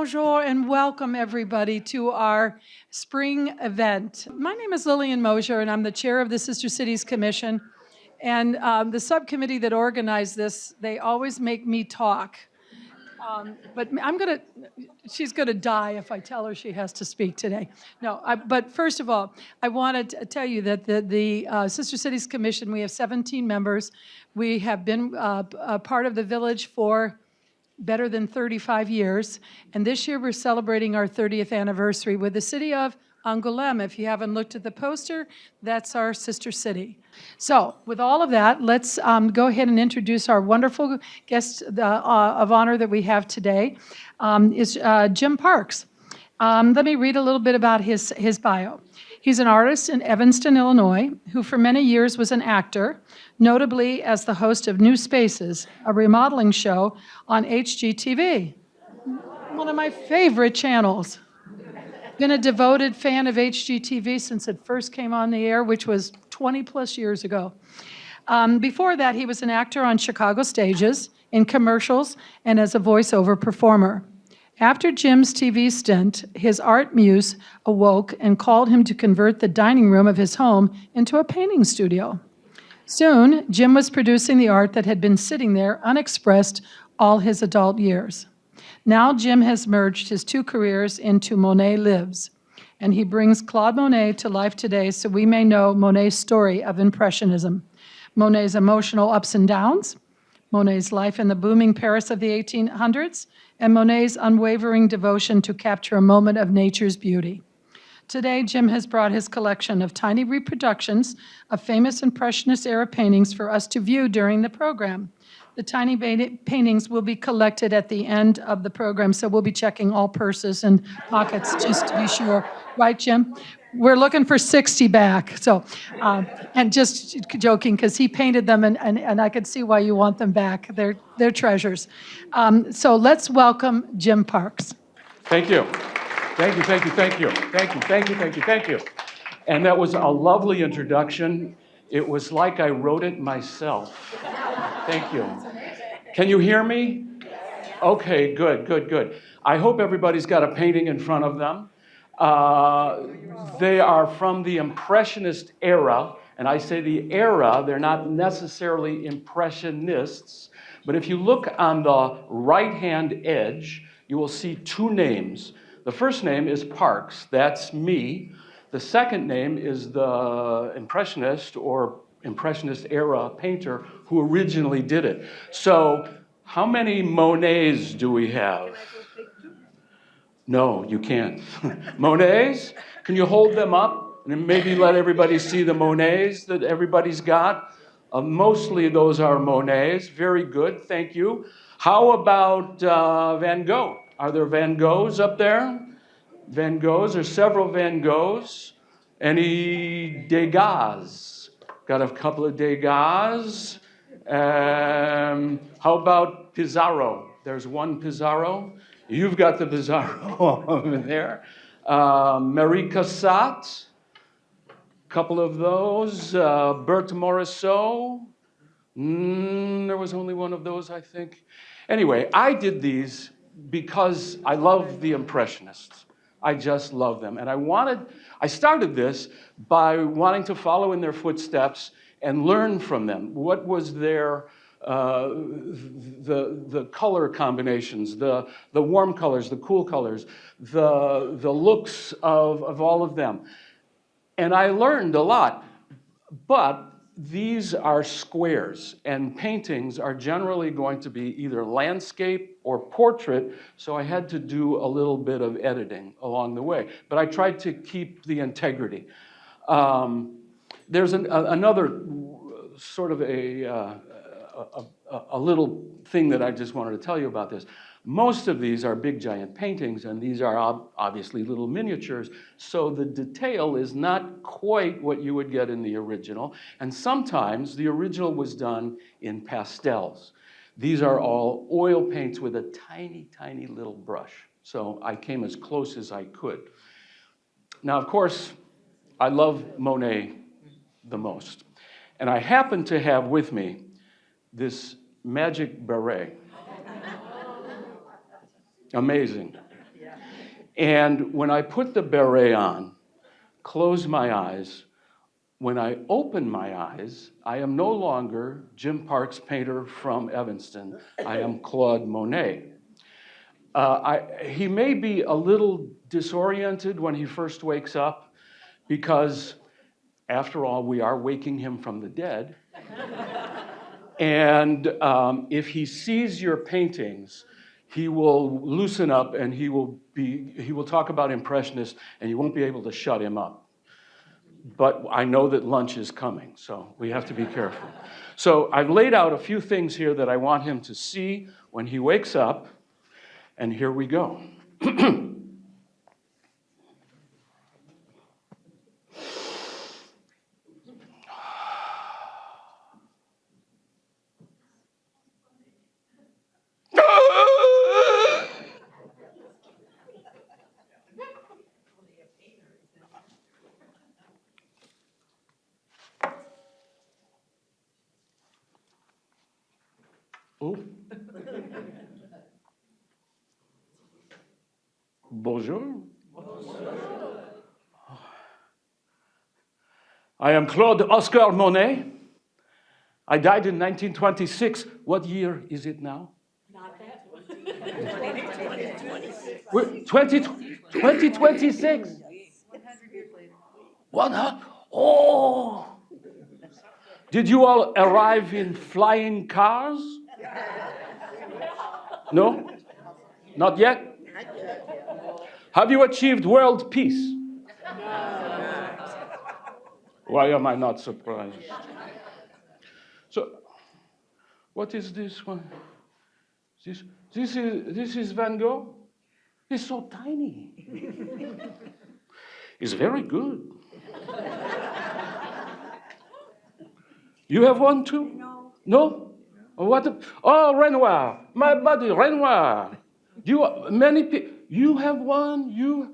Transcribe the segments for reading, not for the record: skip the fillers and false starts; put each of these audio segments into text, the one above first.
bonjour, and welcome everybody to our spring event. My name is Lillian Mosier, and I'm the chair of the Sister Cities Commission. And the subcommittee that organized this, they always make me talk. But she's gonna die if I tell her she has to speak today. No, but first of all, I wanted to tell you that the Sister Cities Commission, we have 17 members. We have been a part of the village for better than 35 years. And this year we're celebrating our 30th anniversary with the city of Angoulême. If you haven't looked at the poster, that's our sister city. So with all of that, let's go ahead and introduce our wonderful guest of honor that we have today, is Jim Parks. Let me read a little bit about his bio. He's an artist in Evanston, Illinois, who for many years was an actor, notably as the host of New Spaces, a remodeling show on HGTV, one of my favorite channels. Been a devoted fan of HGTV since it first came on the air, which was 20 plus years ago. Before that, he was an actor on Chicago stages, in commercials, and as a voiceover performer. After Jim's TV stint, his art muse awoke and called him to convert the dining room of his home into a painting studio. Soon, Jim was producing the art that had been sitting there unexpressed all his adult years. Now Jim has merged his two careers into Monet Lives, and he brings Claude Monet to life today so we may know Monet's story of Impressionism, Monet's emotional ups and downs, Monet's life in the booming Paris of the 1800s, and Monet's unwavering devotion to capture a moment of nature's beauty. Today, Jim has brought his collection of tiny reproductions of famous Impressionist-era paintings for us to view during the program. The tiny paintings will be collected at the end of the program, so we'll be checking all purses and pockets just to be sure. Right, Jim? We're looking for 60 back. So, and just joking, because he painted them, and I could see why you want them back. They're treasures. So let's welcome Jim Parks. Thank you. Thank you, thank you, thank you. Thank you, thank you, thank you, thank you. And that was a lovely introduction. It was like I wrote it myself. Thank you. Can you hear me? Okay, good, good, good. I hope everybody's got a painting in front of them. They are from the Impressionist era, and I say the era, they're not necessarily Impressionists, but if you look on the right-hand edge, you will see two names. The first name is Parks, that's me. The second name is the Impressionist or Impressionist era painter who originally did it. So how many Monets do we have? No, you can't. Monets? Can you hold them up and maybe let everybody see the Monets that everybody's got? Mostly those are Monets. Very good, thank you. How about Van Gogh? Are there Van Goghs up there? Van Goghs, there's several Van Goghs. Any Degas? Got a couple of Degas. How about Pizarro? There's one Pizarro. You've got the Pizarro over there. Marie Cassatt, a couple of those. Berthe Morisot. There was only one of those, I think. Anyway, I did these because I love the Impressionists. I just love them. And I started this by wanting to follow in their footsteps and learn from them. What was their the color combinations, the warm colors, the cool colors, the looks of all of them. And I learned a lot, but these are squares, and paintings are generally going to be either landscape or portrait, so I had to do a little bit of editing along the way. But I tried to keep the integrity. There's another sort of a little thing that I just wanted to tell you about this. Most of these are big giant paintings, and these are obviously little miniatures, so the detail is not quite what you would get in the original, and sometimes the original was done in pastels. These are all oil paints with a tiny, tiny little brush, so I came as close as I could. Now, of course, I love Monet the most, and I happen to have with me this magic beret. Amazing. And when I put the beret on, close my eyes, when I open my eyes, I am no longer Jim Parks painter from Evanston. I am Claude Monet. He may be a little disoriented when he first wakes up because, after all, we are waking him from the dead. And if he sees your paintings, he will loosen up and he will talk about Impressionists, and you won't be able to shut him up. But I know that lunch is coming, so we have to be careful. So I've laid out a few things here that I want him to see when he wakes up, and here we go. Oh. Bonjour. I am Claude Oscar Monet. I died in 1926. What year is it now? Not that. 2026. 100 years later. 100. Oh. Did you all arrive in flying cars? No? Not yet? Have you achieved world peace? Why am I not surprised? So, what is this one? This is Van Gogh? He's so tiny. He's very good. You have one too? No. No? Oh, Renoir. My buddy, Renoir. Many people. You have one? You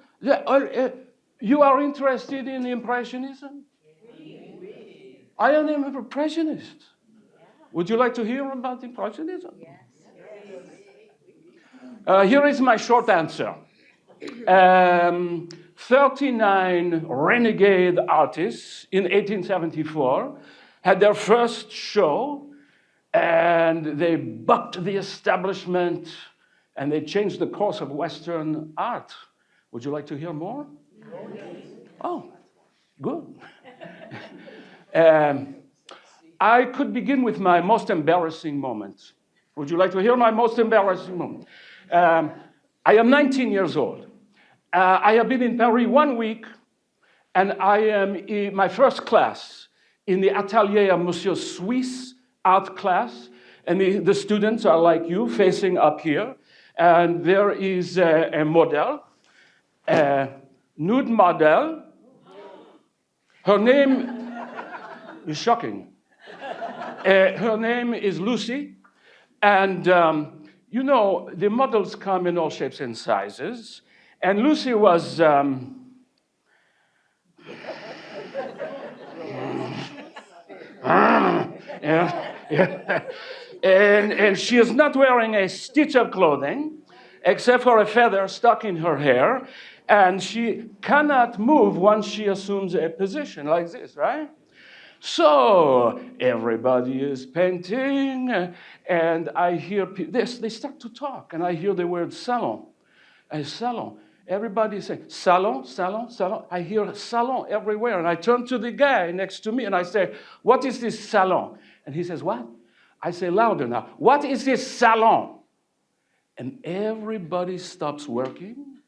are interested in Impressionism? I am an Impressionist. Would you like to hear about Impressionism? Yes. Here is my short answer. 39 renegade artists in 1874 had their first show, and they bucked the establishment, and they changed the course of Western art. Would you like to hear more? Oh, good. I could begin with my most embarrassing moment. Would you like to hear my most embarrassing moment? I am 19 years old. I have been in Paris 1 week, and I am in my first class in the Atelier of Monsieur Suisse art class. And the students are like you, facing up here. And there is a model, a nude model. Her name is shocking. Her name is Lucy. And, you know, the models come in all shapes and sizes. And Lucy was... And she is not wearing a stitch of clothing, except for a feather stuck in her hair. And she cannot move once she assumes a position like this, right? So everybody is painting, and I hear this. They start to talk, and I hear the word salon. A salon. Everybody is saying, salon, salon, salon. I hear salon everywhere, and I turn to the guy next to me, and I say, what is this salon? And he says, what? I say louder now, what is this salon? And everybody stops working.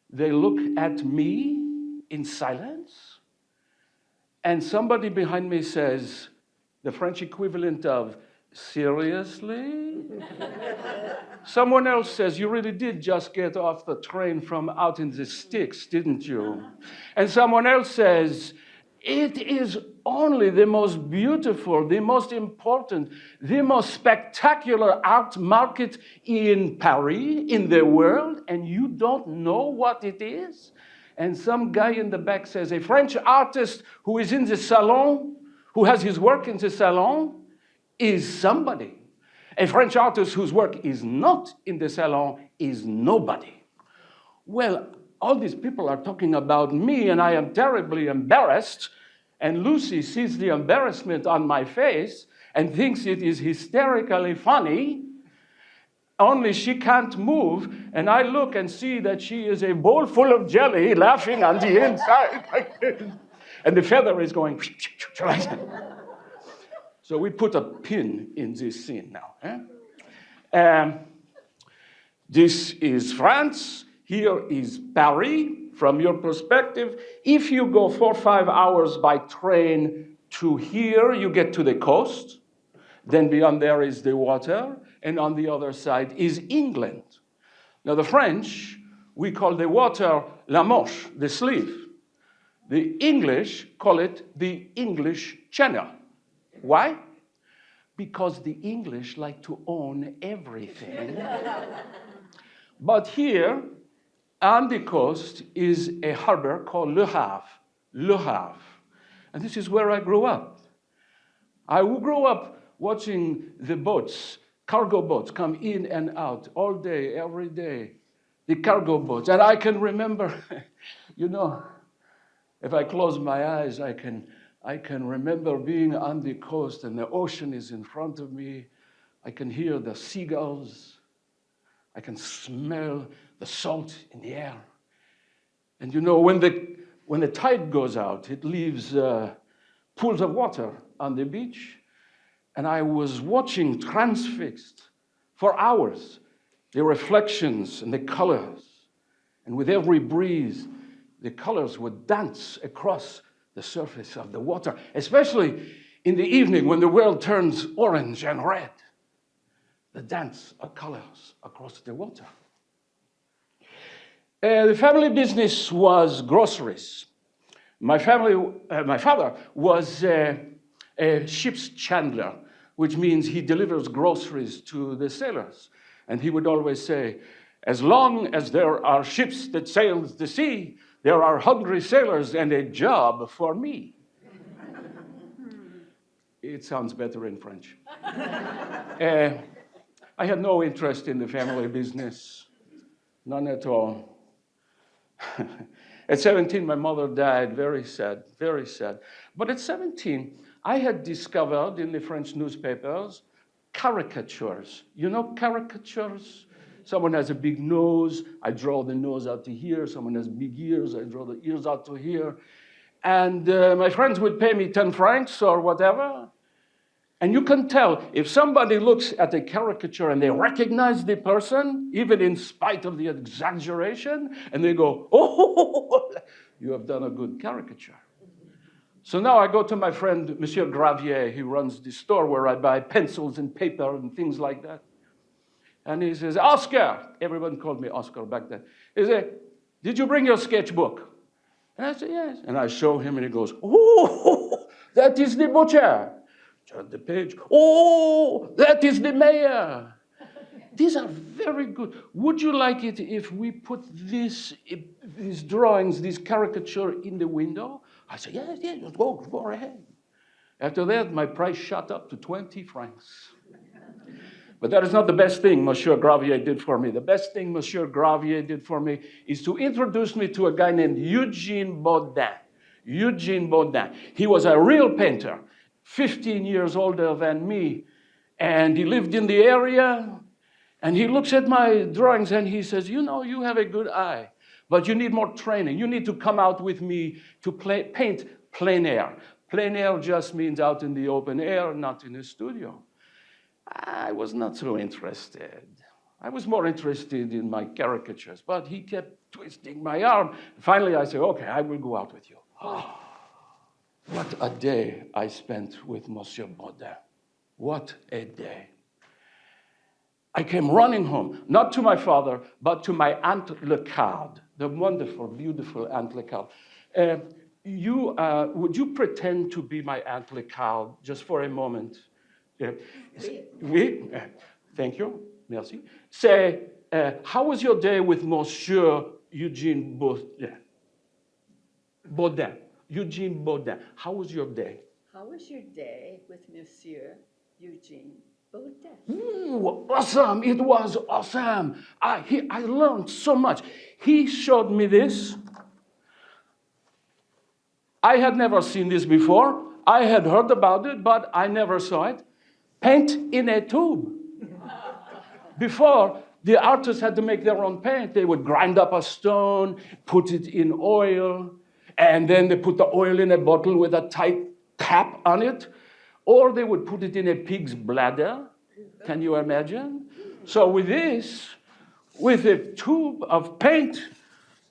They look at me in silence. And somebody behind me says, the French equivalent of, seriously? Someone else says, you really did just get off the train from out in the sticks, didn't you? And someone else says, it is only the most beautiful, the most important, the most spectacular art market in Paris, in the world, and you don't know what it is? And some guy in the back says, a French artist who is in the salon, who has his work in the salon, is somebody. A French artist whose work is not in the salon is nobody. Well, all these people are talking about me, and I am terribly embarrassed. And Lucy sees the embarrassment on my face and thinks it is hysterically funny, only she can't move. And I look and see that she is a bowl full of jelly laughing on the inside like this. And the feather is going. So we put a pin in this scene now. This is France. Here is Paris. From your perspective, if you go 4 or 5 hours by train to here, you get to the coast. Then beyond there is the water, and on the other side is England. Now the French, we call the water la Manche, the sleeve. The English call it the English Channel. Why? Because the English like to own everything. But here, on the coast, is a harbor called Le Havre. Le Havre. And this is where I grew up. I grew up watching the boats, cargo boats, come in and out all day, every day. The cargo boats. And I can remember, you know, if I close my eyes, I can remember being on the coast and the ocean is in front of me. I can hear the seagulls. I can smell the salt in the air. And you know, when the tide goes out, it leaves pools of water on the beach. And I was watching, transfixed, for hours, the reflections and the colors. And with every breeze, the colors would dance across the surface of the water, especially in the evening when the world turns orange and red. The dance of colors across the water. The family business was groceries. My father was a ship's chandler, which means he delivers groceries to the sailors. And he would always say, as long as there are ships that sail the sea, there are hungry sailors and a job for me. It sounds better in French. I had no interest in the family business, none at all. At 17, my mother died, very sad, very sad. But at 17, I had discovered in the French newspapers caricatures. You know caricatures? Someone has a big nose, I draw the nose out to here. Someone has big ears, I draw the ears out to here. And my friends would pay me 10 francs or whatever. And you can tell if somebody looks at a caricature and they recognize the person, even in spite of the exaggeration, and they go, oh, you have done a good caricature. So now I go to my friend, Monsieur Gravier. He runs the store where I buy pencils and paper and things like that. And he says, Oscar, everyone called me Oscar back then. He said, did you bring your sketchbook? And I said, yes. And I show him and he goes, oh, that is the butcher. Turn the page. Oh, that is the mayor. These are very good. Would you like it if we put these drawings, this caricature in the window? I said, yes, yes, go ahead. After that, my price shot up to 20 francs. But that is not the best thing Monsieur Gravier did for me. The best thing Monsieur Gravier did for me is to introduce me to a guy named Eugene Baudin. Eugene Baudin. He was a real painter, 15 years older than me, and he lived in the area, and he looks at my drawings and he says, you know, you have a good eye, but you need more training. You need to come out with me to paint plein air. Plein air just means out in the open air, not in a studio. I was not so interested. I was more interested in my caricatures, but he kept twisting my arm. Finally, I said, okay, I will go out with you. Oh, what a day I spent with Monsieur Baudin. What a day. I came running home, not to my father, but to my Aunt Lecarde, the wonderful, beautiful Aunt Lecarde. Would you pretend to be my Aunt Lecarde just for a moment? Oui. Thank you. Merci. Say, how was your day with Monsieur Eugene Baudin? Baudin. Eugene Baudin. How was your day? How was your day with Monsieur Eugene Ooh, awesome. It was awesome. I learned so much. He showed me this. I had never seen this before. I had heard about it, but I never saw it. Paint in a tube. Before, the artists had to make their own paint. They would grind up a stone, put it in oil, and then they put the oil in a bottle with a tight cap on it, or they would put it in a pig's bladder. Can you imagine? So with this, with a tube of paint,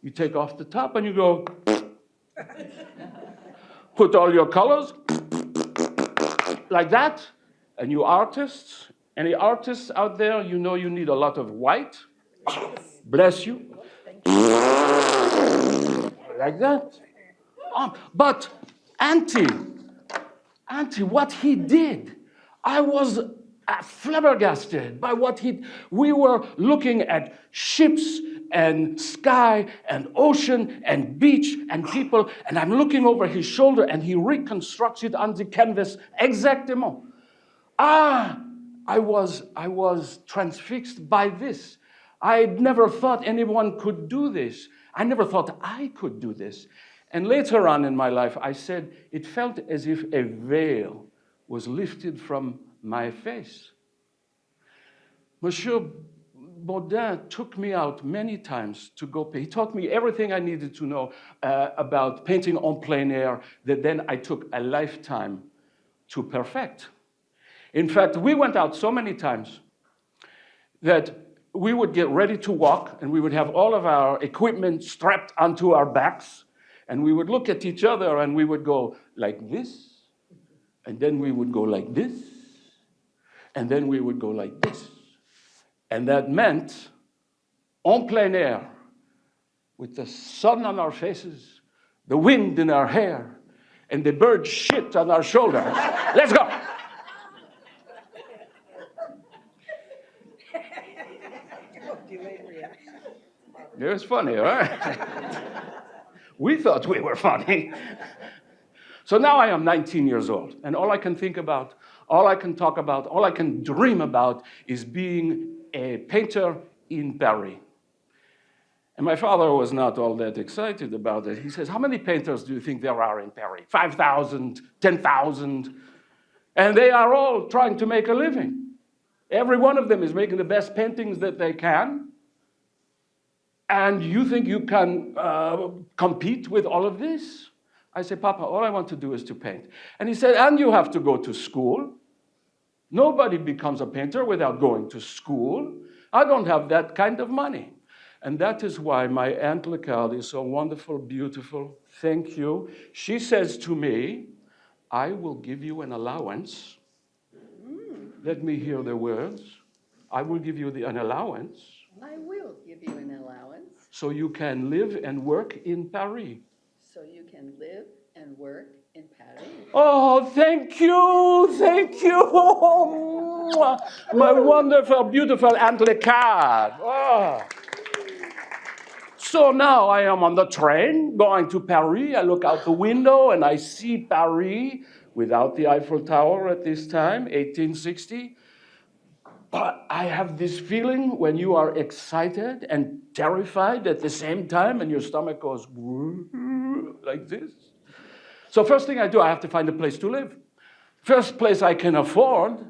you take off the top and you go, put all your colors, like that, and you artists, any artists out there, you know you need a lot of white. Bless you. Like that. But Auntie, what he did, I was flabbergasted by what we were looking at ships and sky and ocean and beach and people, and I'm looking over his shoulder and he reconstructs it on the canvas exactement. I was transfixed by this. I never thought anyone could do this. I never thought I could do this. And later on in my life, I said, it felt as if a veil was lifted from my face. Monsieur Baudin took me out many times to go paint. He taught me everything I needed to know about painting en plein air that then I took a lifetime to perfect. In fact, we went out so many times that we would get ready to walk and we would have all of our equipment strapped onto our backs and we would look at each other and we would go like this, and then we would go like this, and then we would go like this. And that meant en plein air, with the sun on our faces, the wind in our hair, and the bird shit on our shoulders. Let's go. It was funny, right? We thought we were funny. So now I am 19 years old, and all I can think about, all I can talk about, all I can dream about is being a painter in Paris. And my father was not all that excited about it. He says, how many painters do you think there are in Paris? 5,000, 10,000? And they are all trying to make a living. Every one of them is making the best paintings that they can. And you think you can compete with all of this? I said, Papa, all I want to do is to paint. And he said, and you have to go to school. Nobody becomes a painter without going to school. I don't have that kind of money. And that is why my Aunt Lecard is so wonderful, beautiful. Thank you. She says to me, I will give you an allowance. Let me hear the words. I will give you an allowance. I will give you an allowance so you can live and work in Paris. so you can live and work in Paris. Oh, thank you, thank you. My wonderful, beautiful Aunt Lecard. Oh. So now I am on the train going to Paris. I look out the window and I see Paris without the Eiffel Tower at this time, 1860. But I have this feeling when you are excited and terrified at the same time and your stomach goes like this. So first thing I do, I have to find a place to live. First place I can afford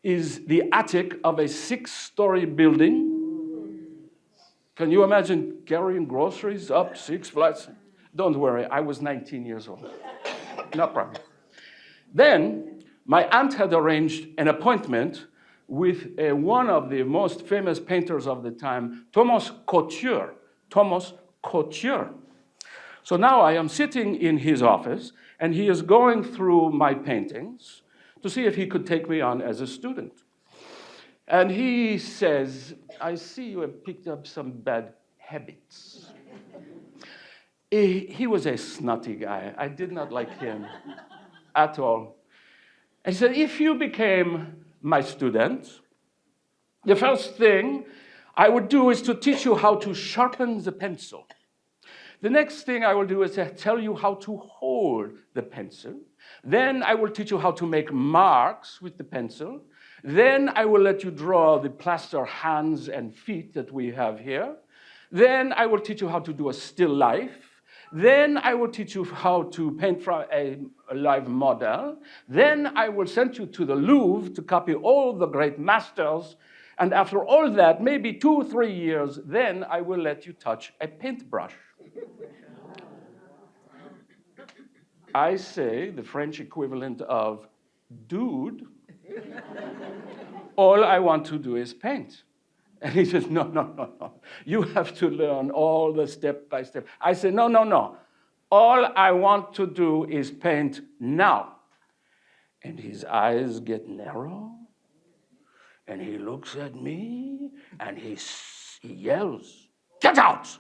is the attic of a 6-story building. Can you imagine carrying groceries up 6 flights? Don't worry, I was 19 years old. No problem. Then my aunt had arranged an appointment with one of the most famous painters of the time, Thomas Couture. Thomas Couture. So now I am sitting in his office, and he is going through my paintings to see if he could take me on as a student. And he says, I see you have picked up some bad habits. He was a snotty guy. I did not like him at all. And he said, if you became my student, the first thing I would do is to teach you how to sharpen the pencil. The next thing I will do is to tell you how to hold the pencil. Then I will teach you how to make marks with the pencil. Then I will let you draw the plaster hands and feet that we have here. Then I will teach you how to do a still life. Then I will teach you how to paint from a live model. Then I will send you to the Louvre to copy all the great masters. And after all that, maybe 2 or 3 years, then I will let you touch a paintbrush. I say the French equivalent of, dude, all I want to do is paint. And he says, no, no, no, no. You have to learn all the step by step. I say, no, no, no. All I want to do is paint now. And his eyes get narrow. And he looks at me and he yells, get out!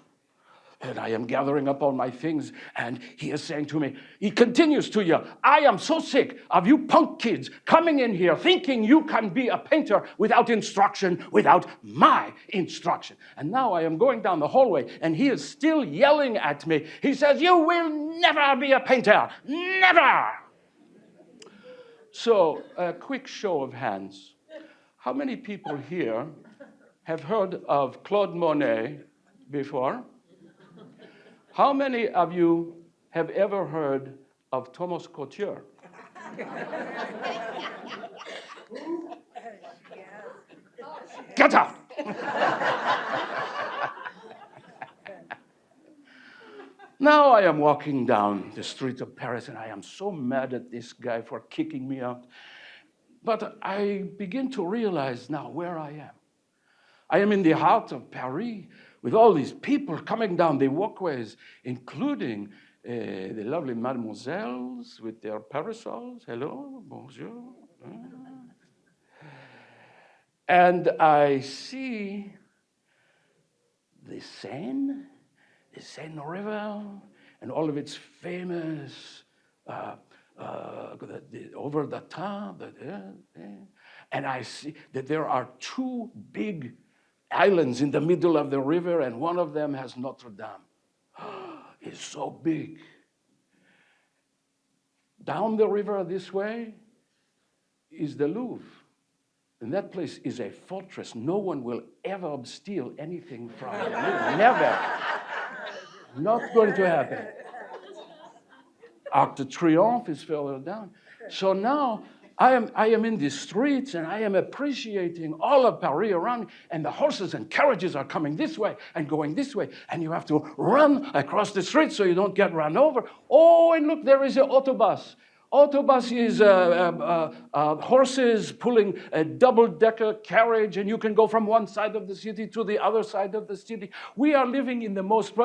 And I am gathering up all my things, and he is saying to me, he continues to yell, I am so sick of you punk kids coming in here thinking you can be a painter without instruction, without my instruction. And now I am going down the hallway, and he is still yelling at me. He says, you will never be a painter, never! So, a quick show of hands. How many people here have heard of Claude Monet before? How many of you have ever heard of Thomas Couture? Get out! Now I am walking down the streets of Paris, and I am so mad at this guy for kicking me out. But I begin to realize now where I am. I am in the heart of Paris, with all these people coming down the walkways, including the lovely mademoiselles with their parasols. Hello, bonjour. And I see the Seine River, and all of its famous over the top. And I see that there are 2 big islands in the middle of the river, and one of them has Notre Dame. It's so big. Down the river this way is the Louvre. And that place is a fortress. No one will ever steal anything from the Louvre. Never. Not going to happen. Arc de Triomphe is further down. So now I am in the streets, and I am appreciating all of Paris around me, and the horses and carriages are coming this way and going this way, and you have to run across the street so you don't get run over. Oh, and look, there is an autobus. Autobus is horses pulling a double-decker carriage, and you can go from one side of the city to the other side of the city. We are living in the most...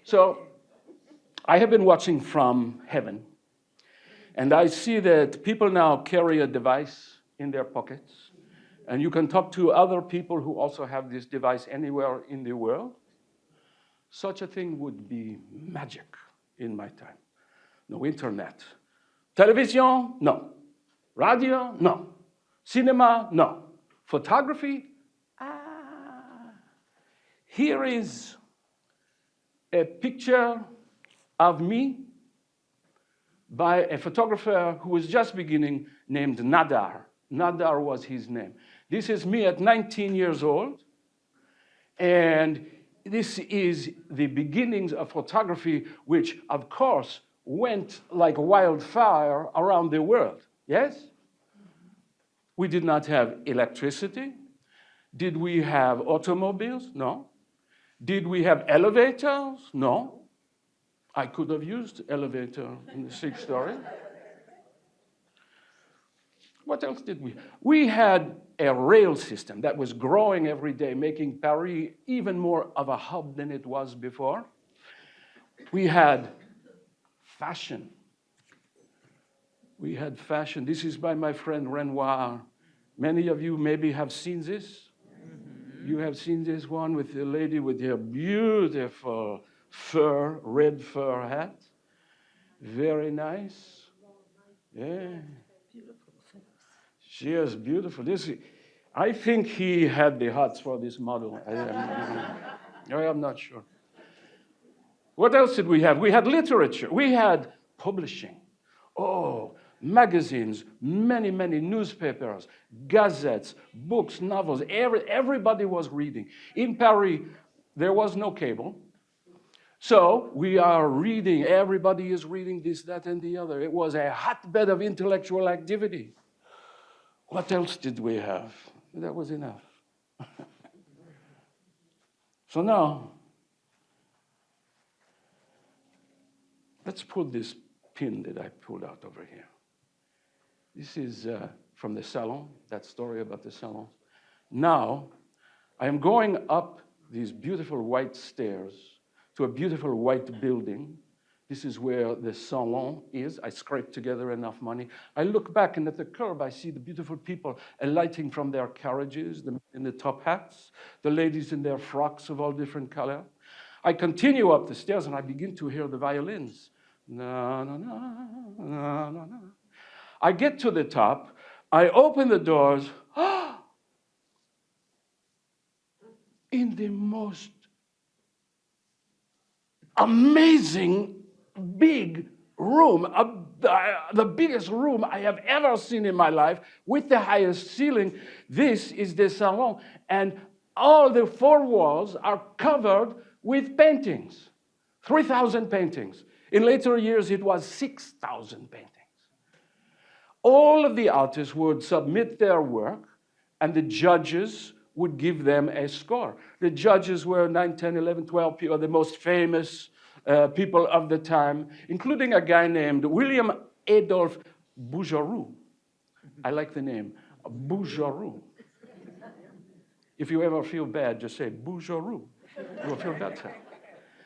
So I have been watching from heaven, and I see that people now carry a device in their pockets, and you can talk to other people who also have this device anywhere in the world. Such a thing would be magic in my time. No internet. Television? No. Radio? No. Cinema? No. Photography? Here is a picture of me by a photographer who was just beginning, named Nadar. Nadar was his name. This is me at 19 years old, and this is the beginnings of photography, which, of course, went like wildfire around the world. Yes? We did not have electricity. Did we have automobiles? No. Did we have elevators? No. I could have used elevator in the 6th story. What else did we? We had a rail system that was growing every day, making Paris even more of a hub than it was before. We had fashion. We had fashion. This is by my friend Renoir. Many of you maybe have seen this. You have seen this one with the lady with her beautiful fur, red fur hat. Very nice. Yeah. She is beautiful. I think he had the hots for this model. I am not sure. What else did we have? We had literature. We had publishing. Oh, magazines, many, many newspapers, gazettes, books, novels. Everybody was reading. In Paris, there was no cable. So we are reading. Everybody is reading this, that, and the other. It was a hotbed of intellectual activity. What else did we have? That was enough. So now, let's pull this pin that I pulled out over here. This is from the salon, that story about the salon. Now, I am going up these beautiful white stairs to a beautiful white building. This is where the salon is. I scraped together enough money. I look back, and at the curb, I see the beautiful people alighting from their carriages, in the top hats, the ladies in their frocks of all different color. I continue up the stairs, and I begin to hear the violins. Na, na, na, na, na, na. I get to the top. I open the doors. In the most amazing big room, the biggest room I have ever seen in my life, with the highest ceiling. This is the salon, and all the four walls are covered with paintings, 3,000 paintings. In later years, it was 6,000 paintings. All of the artists would submit their work, and the judges would give them a score. The judges were 9, 10, 11, 12 people, the most famous people of the time, including a guy named William Adolphe Bouguereau. I like the name, Bouguereau. If you ever feel bad, just say Bouguereau. You'll feel better.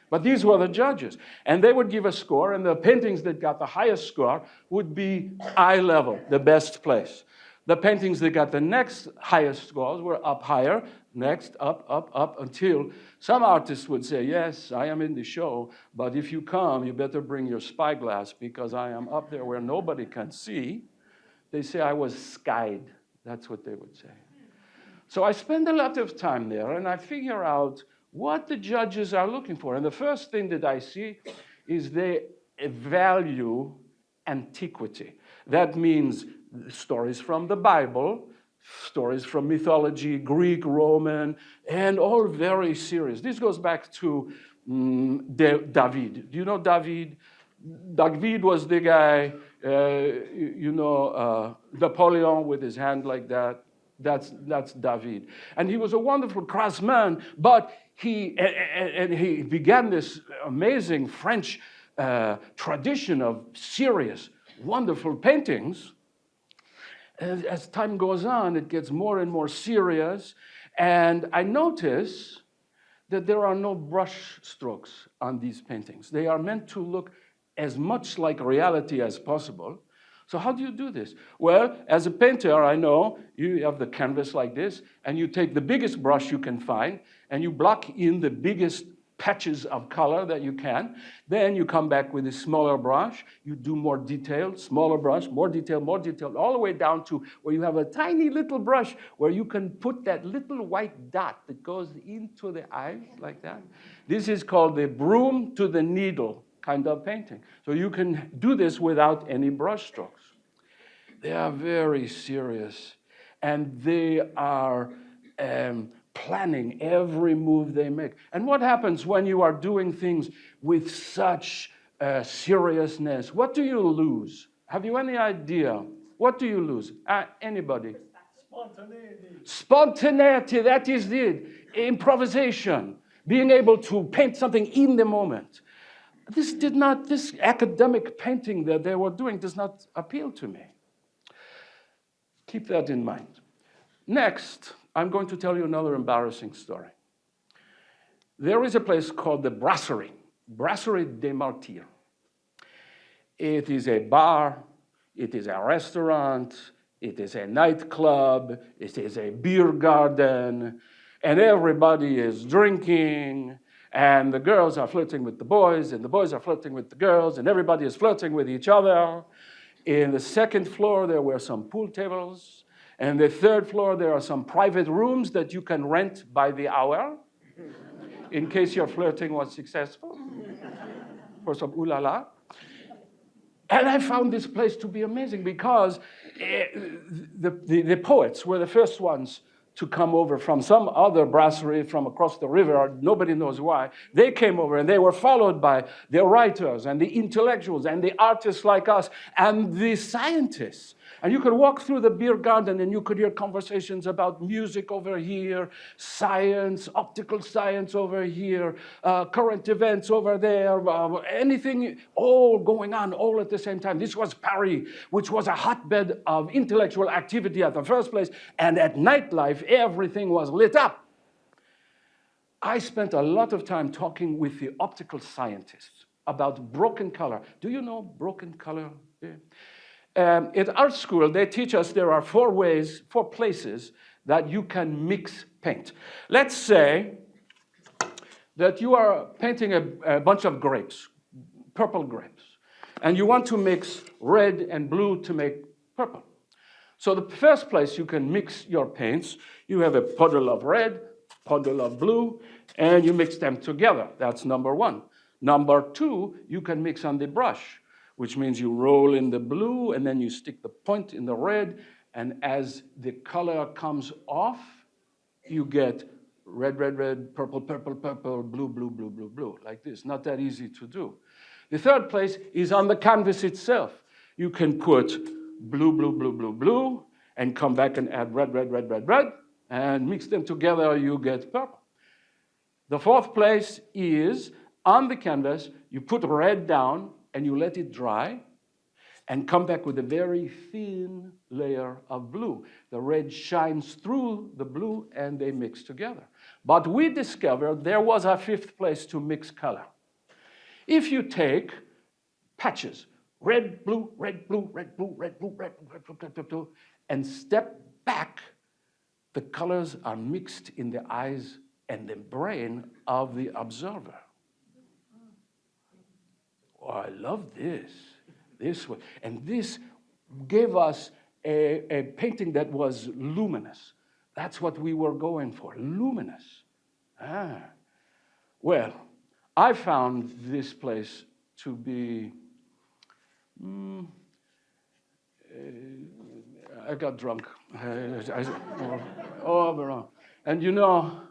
But these were the judges. And they would give a score, and the paintings that got the highest score would be eye level, the best place. The paintings that got the next highest scores were up higher, next, up, up, up, until some artists would say, yes, I am in the show, but if you come, you better bring your spyglass because I am up there where nobody can see. They say I was skied. That's what they would say. So I spend a lot of time there, and I figure out what the judges are looking for. And the first thing that I see is they value antiquity. That means stories from the Bible, stories from mythology, Greek, Roman, and all very serious. This goes back to David. Do you know David? David was the guy, Napoleon with his hand like that. That's David. And he was a wonderful craftsman, but he began this amazing French tradition of serious, wonderful paintings. As time goes on, it gets more and more serious, and I notice that there are no brush strokes on these paintings. They are meant to look as much like reality as possible. So how do you do this? Well, as a painter, I know you have the canvas like this, and you take the biggest brush you can find, and you block in the biggest patches of color that you can. Then you come back with a smaller brush. You do more detail, smaller brush, more detail, all the way down to where you have a tiny little brush where you can put that little white dot that goes into the eyes like that. This is called the broom to the needle kind of painting. So you can do this without any brush strokes. They are very serious, and they are planning every move they make. And what happens when you are doing things with such seriousness? What do you lose? Have you any idea? What do you lose? Anybody? Spontaneity. Spontaneity, that is it. Improvisation. Being able to paint something in the moment. This academic painting that they were doing does not appeal to me. Keep that in mind. Next, I'm going to tell you another embarrassing story. There is a place called the Brasserie des Martyrs. It is a bar, it is a restaurant, it is a nightclub, it is a beer garden, and everybody is drinking, and the girls are flirting with the boys, and the boys are flirting with the girls, and everybody is flirting with each other. In the second floor, there were some pool tables. And the third floor, there are some private rooms that you can rent by the hour in case your flirting was successful. for some ooh la la. And I found this place to be amazing because the poets were the first ones to come over from some other brasserie from across the river. Nobody knows why. They came over and they were followed by the writers and the intellectuals and the artists like us and the scientists. And you could walk through the beer garden and you could hear conversations about music over here, science, optical science over here, current events over there, anything all going on all at the same time. This was Paris, which was a hotbed of intellectual activity at the first place, and at nightlife, everything was lit up. I spent a lot of time talking with the optical scientists about broken color. Do you know broken color? Yeah. At art school, they teach us there are four places that you can mix paint. Let's say that you are painting a bunch of grapes, purple grapes, and you want to mix red and blue to make purple. So the first place you can mix your paints, you have a puddle of red, puddle of blue, and you mix them together. That's number one. Number two, you can mix on the brush, which means you roll in the blue and then you stick the point in the red, and as the color comes off, you get red, red, red, purple, purple, purple, blue, blue, blue, blue, blue, like this. Not that easy to do. The third place is on the canvas itself. You can put blue, blue, blue, blue, blue, and come back and add red, red, red, red, red, and mix them together, you get purple. The fourth place is on the canvas, you put red down, and you let it dry, and come back with a very thin layer of blue. The red shines through the blue, and they mix together. But we discovered there was a fifth place to mix color. If you take patches, red, blue, red, blue, red, blue, red, blue, red, red, blue, red, blue, blue, and step back, the colors are mixed in the eyes and the brain of the observer. Oh, I love this. This one. And this gave us a painting that was luminous. That's what we were going for, luminous. Well, I found this place to be, I got drunk. And you know,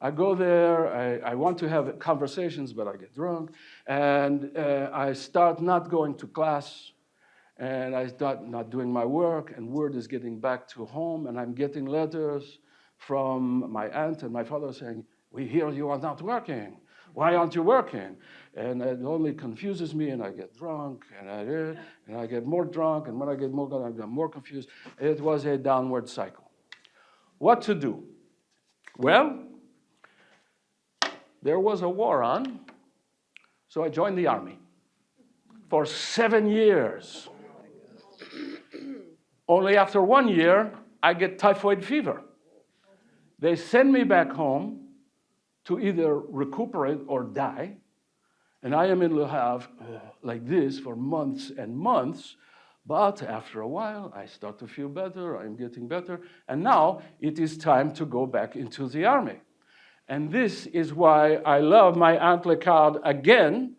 I go there, I want to have conversations, but I get drunk, and I start not going to class, and I start not doing my work, and word is getting back to home, and I'm getting letters from my aunt and my father saying, "We hear you are not working. Why aren't you working?" And it only confuses me, and I get drunk, and I get more drunk, and when I get more drunk, I get more confused. It was a downward cycle. What to do? Well, there was a war on, so I joined the army for 7 years. Only after 1 year, I get typhoid fever. They send me back home to either recuperate or die, and I am in Le Havre like this for months and months, but after a while, I start to feel better, I'm getting better, and now it is time to go back into the army. And this is why I love my Aunt Lecard again,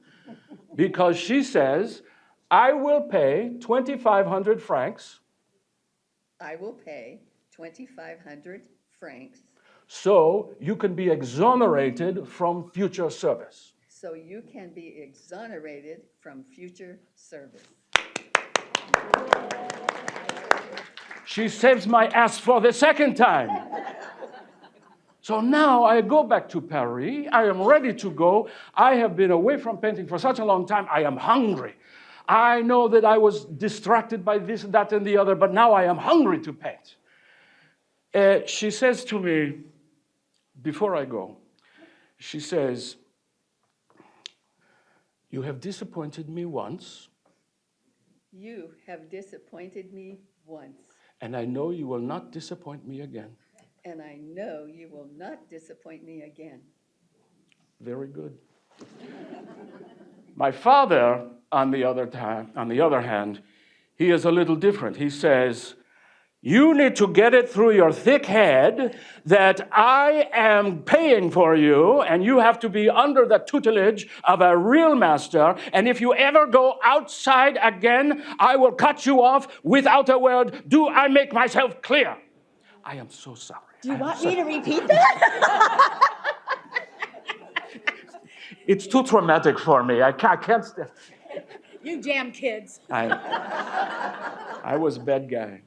because she says, I will pay 2,500 francs. I will pay 2,500 francs. So you can be exonerated from future service. So you can be exonerated from future service. She saves my ass for the second time. So now I go back to Paris. I am ready to go. I have been away from painting for such a long time. I am hungry. I know that I was distracted by this, that, and the other, but now I am hungry to paint. She says to me, before I go, she says, "You have disappointed me once. You have disappointed me once. And I know you will not disappoint me again." And I know you will not disappoint me again. Very good. My father, on the other hand, he is a little different. He says, You need to get it through your thick head that I am paying for you, and you have to be under the tutelage of a real master. And if you ever go outside again, I will cut you off without a word. Do I make myself clear? I am so sorry. Do you want me to repeat that? It's too traumatic for me. I can't stand. You damn kids. I was a bad guy.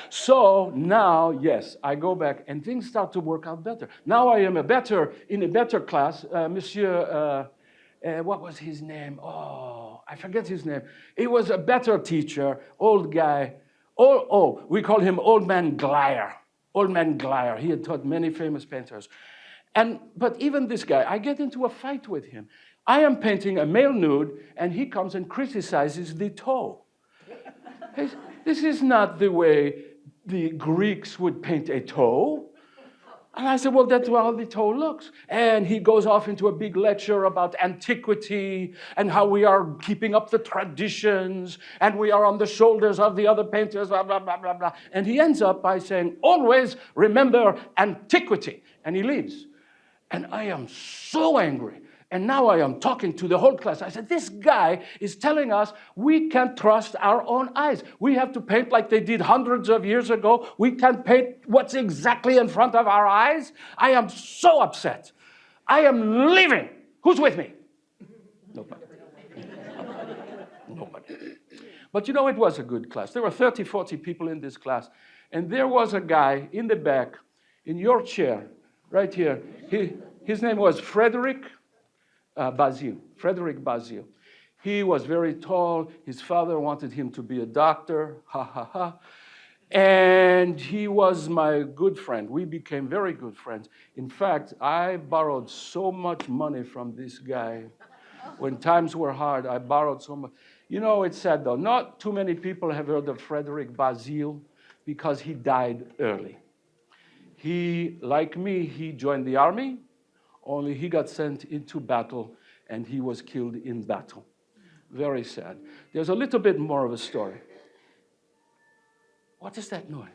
So now, yes, I go back and things start to work out better. Now I am in a better class. Monsieur, what was his name? Oh, I forget his name. He was a better teacher, old guy. We call him Old Man Glyer. Old Man Glyer. He had taught many famous painters. But even this guy, I get into a fight with him. I am painting a male nude, and he comes and criticizes the toe. This is not the way the Greeks would paint a toe. And I said, well, that's how the toe looks. And he goes off into a big lecture about antiquity and how we are keeping up the traditions and we are on the shoulders of the other painters, blah, blah, blah, blah, blah. And he ends up by saying, always remember antiquity. And he leaves. And I am so angry. And now I am talking to the whole class. I said, this guy is telling us we can't trust our own eyes. We have to paint like they did hundreds of years ago. We can't paint what's exactly in front of our eyes. I am so upset. I am leaving. Who's with me? Nobody. Nobody. But you know, it was a good class. There were 30, 40 people in this class. And there was a guy in the back, in your chair, right here. His name was Frederick Bazil. He was very tall. His father wanted him to be a doctor. Ha, ha, ha. And he was my good friend. We became very good friends. In fact, I borrowed so much money from this guy. When times were hard, I borrowed so much. You know, it's sad, though. Not too many people have heard of Frederick Bazil because he died early. He, like me, he joined the army, only he got sent into battle, and he was killed in battle. Very sad. There's a little bit more of a story. What is that noise?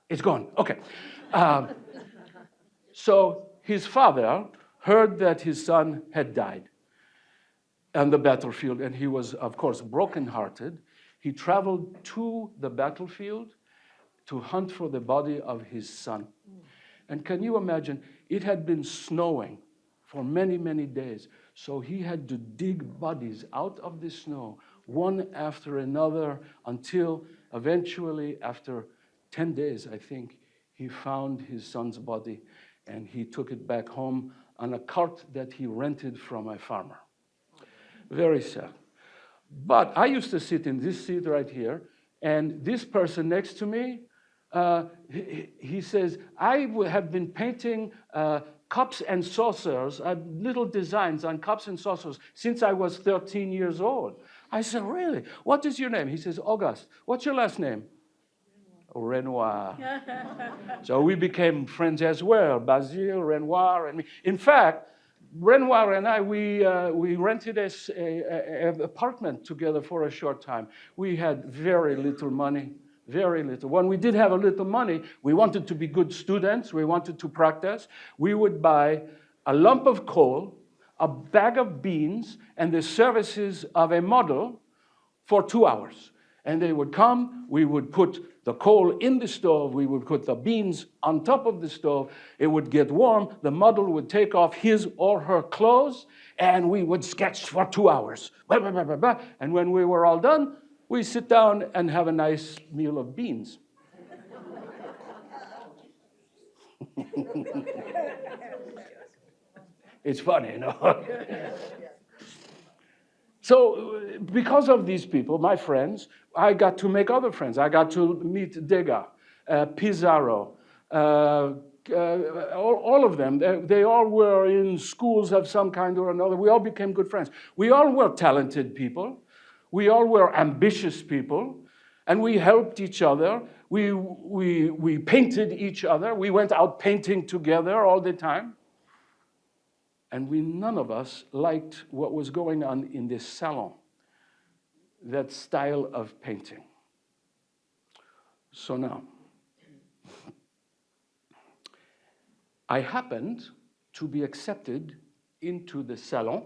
It's gone. Okay. So his father heard that his son had died on the battlefield, and he was, of course, brokenhearted. He traveled to the battlefield to hunt for the body of his son. And can you imagine? It had been snowing for many, many days. So he had to dig bodies out of the snow, one after another, until eventually, after 10 days, I think, he found his son's body, and he took it back home on a cart that he rented from a farmer. Very sad. But I used to sit in this seat right here, and this person next to me, he says, I have been painting cups and saucers, little designs on cups and saucers since I was 13 years old. I said, really? What is your name? He says, Auguste. What's your last name? Renoir. So we became friends as well, Basile, Renoir, and me. In fact, Renoir and I, we rented an apartment together for a short time. We had very little money. Very little. When we did have a little money, we wanted to be good students. We wanted to practice. We would buy a lump of coal, a bag of beans, and the services of a model for 2 hours. And they would come. We would put the coal in the stove. We would put the beans on top of the stove. It would get warm. The model would take off his or her clothes, and we would sketch for 2 hours. And when we were all done, we sit down and have a nice meal of beans. It's funny, you know. So because of these people, my friends, I got to make other friends. I got to meet Degas, Pizarro, all of them. They all were in schools of some kind or another. We all became good friends. We all were talented people. We all were ambitious people, and we helped each other. We painted each other. We went out painting together all the time. And none of us liked what was going on in this salon. that style of painting. So now, I happened to be accepted into the salon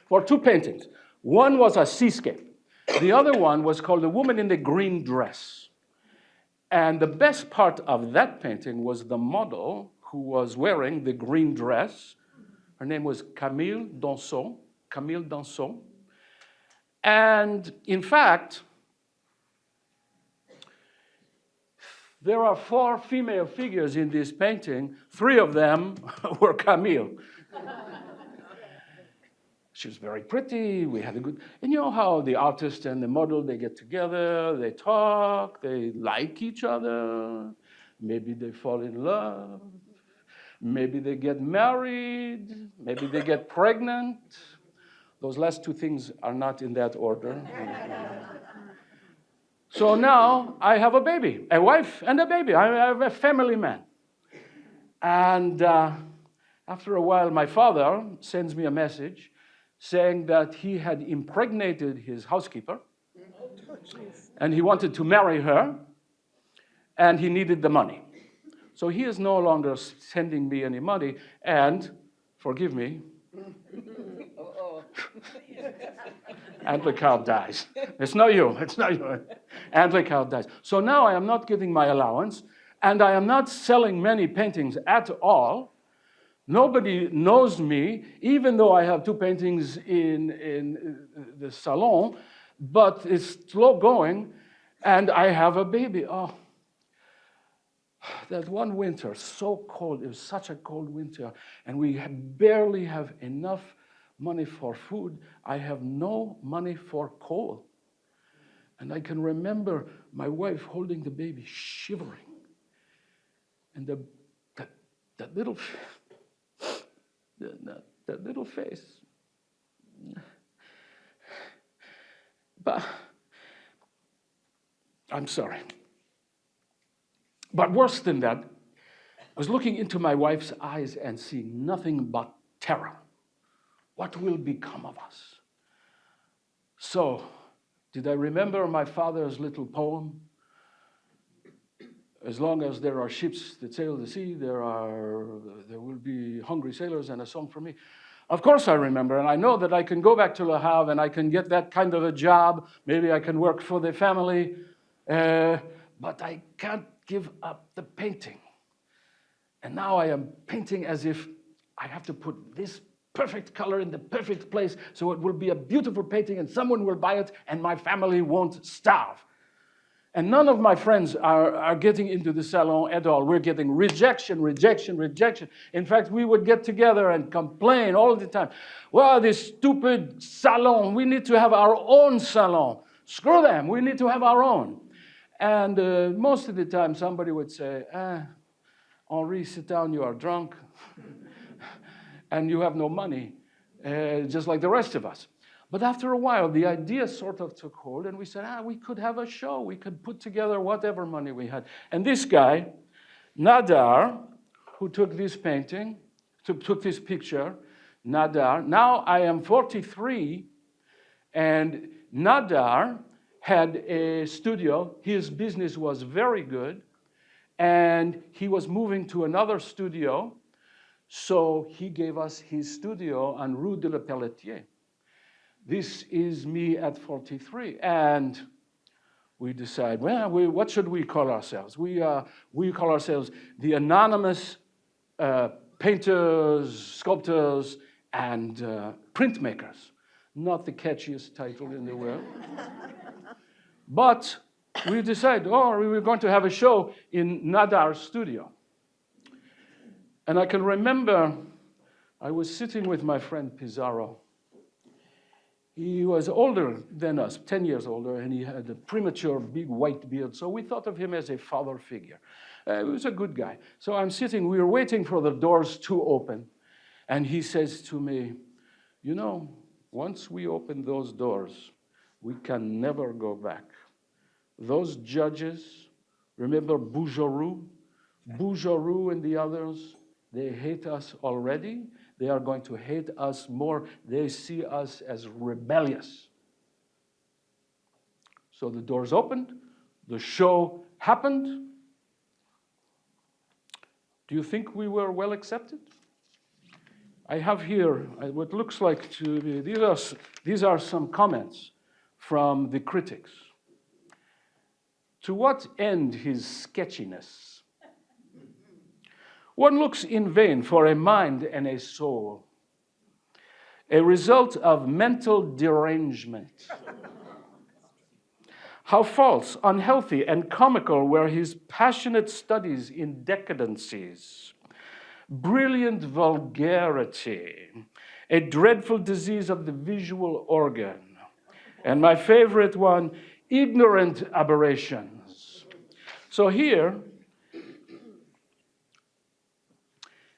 for two paintings. One was a seascape. The other one was called A Woman in the Green Dress. And the best part of that painting was the model who was wearing the green dress. Her name was Camille Danson. Camille Danson. And in fact, there are 4 female figures in this painting. 3 of them were Camille. She was very pretty. We had a good, and you know how the artist and the model, they get together, they talk, they like each other. Maybe they fall in love. Maybe they get married. Maybe they get pregnant. Those last 2 things are not in that order. So now I have a baby, a wife and a baby. I have a family man. And after a while, my father sends me a message saying that he had impregnated his housekeeper, and he wanted to marry her, and he needed the money. So he is no longer sending me any money, and, forgive me, and the cow dies. It's not you, it's not you. And the cow dies. So now I am not getting my allowance, and I am not selling many paintings at all. Nobody knows me, even though I have 2 paintings in the salon, but it's slow going, and I have a baby. Oh, that one winter, so cold, it was such a cold winter, and we barely have enough money for food. I have no money for coal. And I can remember my wife holding the baby, shivering, and that little... That little face. But I'm sorry. But worse than that, I was looking into my wife's eyes and seeing nothing but terror. What will become of us? So, did I remember my father's little poem? As long as there are ships that sail the sea, there will be hungry sailors and a song for me. Of course I remember, and I know that I can go back to Le Havre and I can get that kind of a job. Maybe I can work for the family, but I can't give up the painting. And now I am painting as if I have to put this perfect color in the perfect place so it will be a beautiful painting and someone will buy it and my family won't starve. And none of my friends are getting into the salon at all. We're getting rejection, rejection, rejection. In fact, we would get together and complain all the time. Well, this stupid salon, we need to have our own salon. Screw them, we need to have our own. And most of the time, somebody would say, Henri, sit down, you are drunk. And you have no money, just like the rest of us. But after a while, the idea sort of took hold, and we said, we could have a show. We could put together whatever money we had. And this guy, Nadar, who took this painting, took this picture, Nadar, now I am 43, and Nadar had a studio. His business was very good, and he was moving to another studio, so he gave us his studio on Rue de la Pelletier. This is me at 43, and we decide, well, what should we call ourselves? We call ourselves the anonymous painters, sculptors, and printmakers. Not the catchiest title in the world. But we decided, we were going to have a show in Nadar's studio. And I can remember I was sitting with my friend Pizarro. He was older than us, 10 years older, and he had a premature big white beard, so we thought of him as a father figure. He was a good guy. So I'm sitting, we were waiting for the doors to open, and he says to me, you know, once we open those doors, we can never go back. Those judges, remember Bougeroux? Bougeroux and the others, they hate us already. they are going to hate us more. They see us as rebellious. So the doors opened, the show happened. Do you think we were well accepted? I have here what looks like to be, these are some comments from the critics. To what end his sketchiness? One looks in vain for a mind and a soul, a result of mental derangement. How false, unhealthy, and comical were his passionate studies in decadencies, brilliant vulgarity, a dreadful disease of the visual organ, and my favorite one, ignorant aberrations. So here,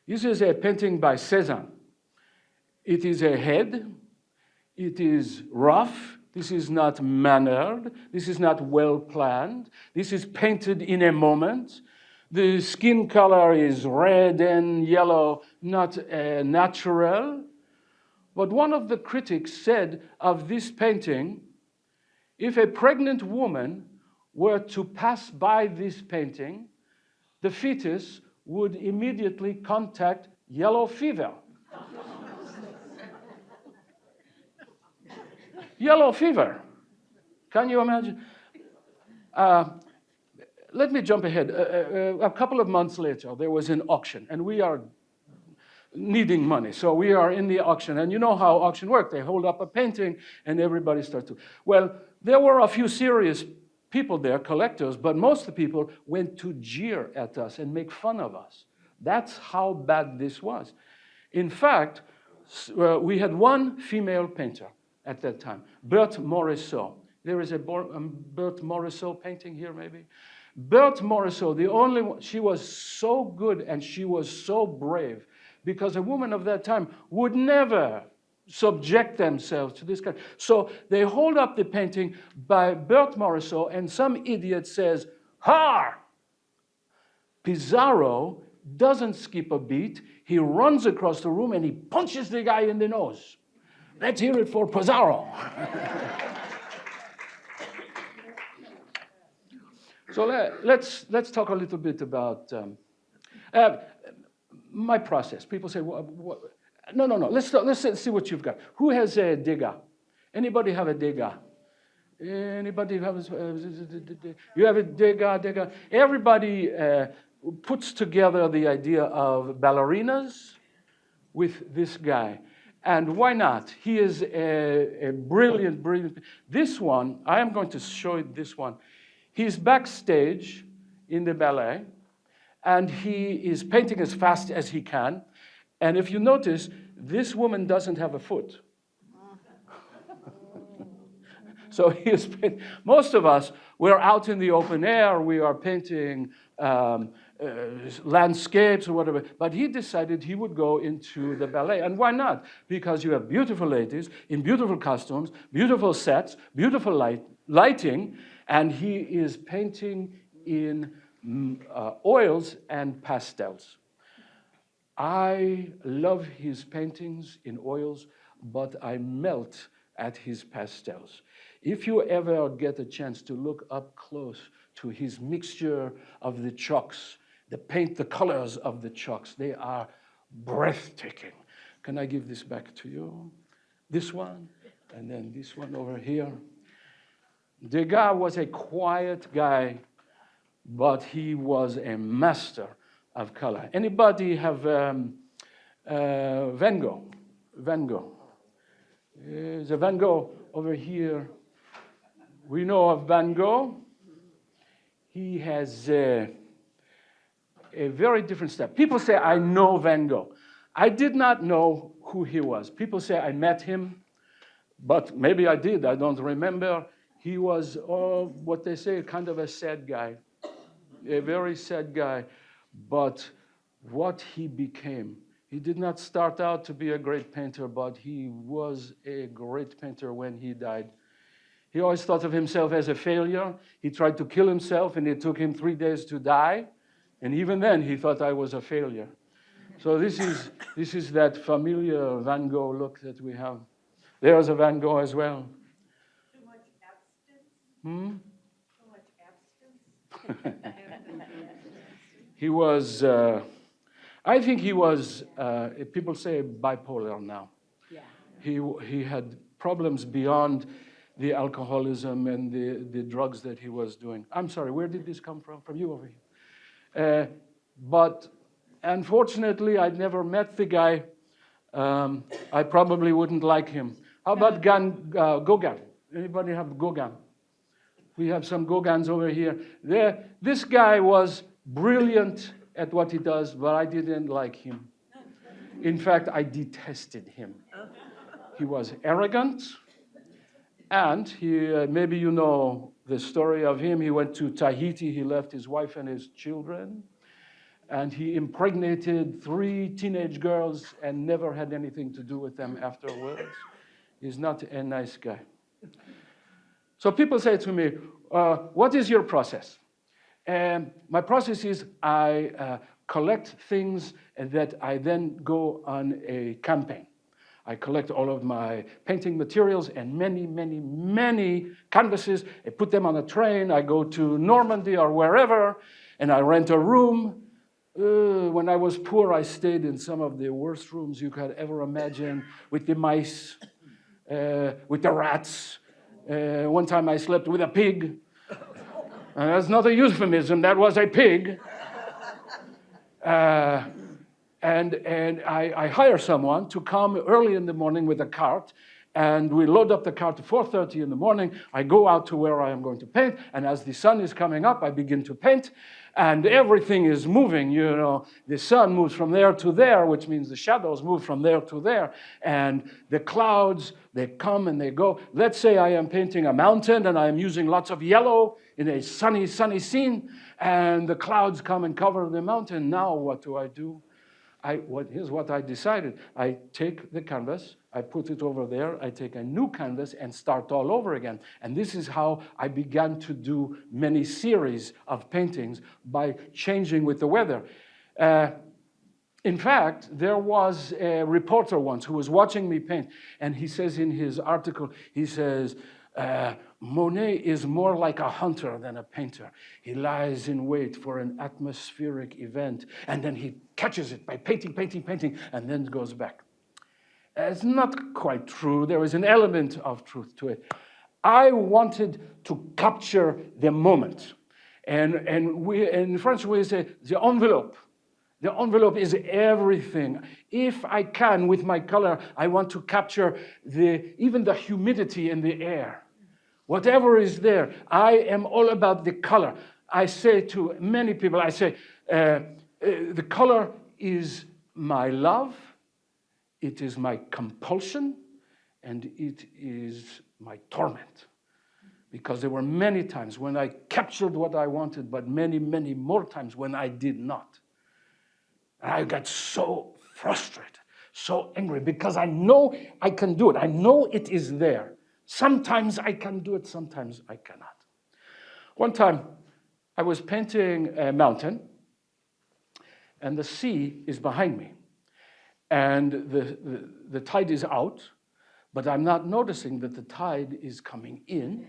this is a painting by Cézanne. It is a head, it is rough, this is not mannered, this is not well planned, this is painted in a moment. The skin color is red and yellow, not natural. But one of the critics said of this painting, if a pregnant woman were to pass by this painting, the fetus would immediately contact yellow fever. Yellow fever. Can you imagine? Let me jump ahead. A couple of months later, there was an auction, and we are needing money. So we are in the auction, and you know how auction works. They hold up a painting, and everybody starts to. Well, there were a few serious people there, collectors, but most of the people went to jeer at us and make fun of us. That's how bad this was. In fact, we had one female painter at that time, Berthe Morisot. There is a Berthe Morisot painting here, maybe. Berthe Morisot, the only one, she was so good and she was so brave because a woman of that time would never subject themselves to this kind. So they hold up the painting by Berthe Morisot and some idiot says, "Ha! Pizarro doesn't skip a beat. He runs across the room and he punches the guy in the nose. Let's hear it for Pizarro." So let's talk a little bit about my process. People say, no. Let's see what you've got. Who has a Degas? Anybody have a Degas? Anybody have you have a Degas? Everybody puts together the idea of ballerinas with this guy. And why not? He is a brilliant. This one, I am going to show you this one. He's backstage in the ballet, and he is painting as fast as he can. And if you notice, this woman doesn't have a foot. So he is painting. Most of us, we're out in the open air, we are painting landscapes or whatever, but he decided he would go into the ballet. And why not? Because you have beautiful ladies in beautiful costumes, beautiful sets, beautiful lighting, and he is painting in oils and pastels. I love his paintings in oils, but I melt at his pastels. If you ever get a chance to look up close to his mixture of the chalks, the colors of the chalks, they are breathtaking. Can I give this back to you? This one, and then this one over here. Degas was a quiet guy, but he was a master of color. Anybody have Van Gogh? Van Gogh. There's a Van Gogh over here. We know of Van Gogh. He has a very different style. People say, I know Van Gogh. I did not know who he was. People say I met him, but maybe I did. I don't remember. He was, what they say, kind of a sad guy, a very sad guy. But what he became, he did not start out to be a great painter, but he was a great painter when he died. He always thought of himself as a failure. He tried to kill himself, and it took him 3 days to die. And even then, he thought I was a failure. So this is that familiar Van Gogh look that we have. There's a Van Gogh as well. Too much abstinence? Too much abstinence? He was, I think he was, people say bipolar now. Yeah. He had problems beyond the alcoholism and the drugs that he was doing. I'm sorry, where did this come from? From you over here. But unfortunately, I'd never met the guy. I probably wouldn't like him. How about Gauguin? Anybody have Gauguin? We have some Gauguins over here. This guy was brilliant at what he does, but I didn't like him. In fact, I detested him. He was arrogant, and maybe you know the story of him. He went to Tahiti. He left his wife and his children, and he impregnated 3 teenage girls and never had anything to do with them afterwards. He's not a nice guy. So people say to me, what is your process? My process is I collect things that I then go on a campaign. I collect all of my painting materials and many, many, many canvases. I put them on a train. I go to Normandy or wherever, and I rent a room. When I was poor, I stayed in some of the worst rooms you could ever imagine, with the mice, with the rats. One time I slept with a pig. And that's not a euphemism, that was a pig. And I hire someone to come early in the morning with a cart, and we load up the cart at 4:30 in the morning. I go out to where I am going to paint, and as the sun is coming up, I begin to paint, and everything is moving, you know. The sun moves from there to there, which means the shadows move from there to there, and the clouds, they come and they go. Let's say I am painting a mountain, and I am using lots of yellow in a sunny scene, and the clouds come and cover the mountain. Now what do? Here's what I decided. I take the canvas, I put it over there, I take a new canvas and start all over again. And this is how I began to do many series of paintings, by changing with the weather. In fact, there was a reporter once who was watching me paint, and he says in his article, he says, Monet is more like a hunter than a painter. He lies in wait for an atmospheric event, and then he catches it by painting, and then goes back. It's not quite true. There is an element of truth to it. I wanted to capture the moment. And we, in French, we say the envelope. The envelope is everything. If I can, with my color, I want to capture even the humidity in the air. Whatever is there, I am all about the color. I say to many people, I say, the color is my love, it is my compulsion, and it is my torment. Because there were many times when I captured what I wanted, but many, many more times when I did not. And I got so frustrated, so angry, because I know I can do it. I know it is there. Sometimes I can do it, sometimes I cannot. One time, I was painting a mountain, and the sea is behind me. And the tide is out, but I'm not noticing that the tide is coming in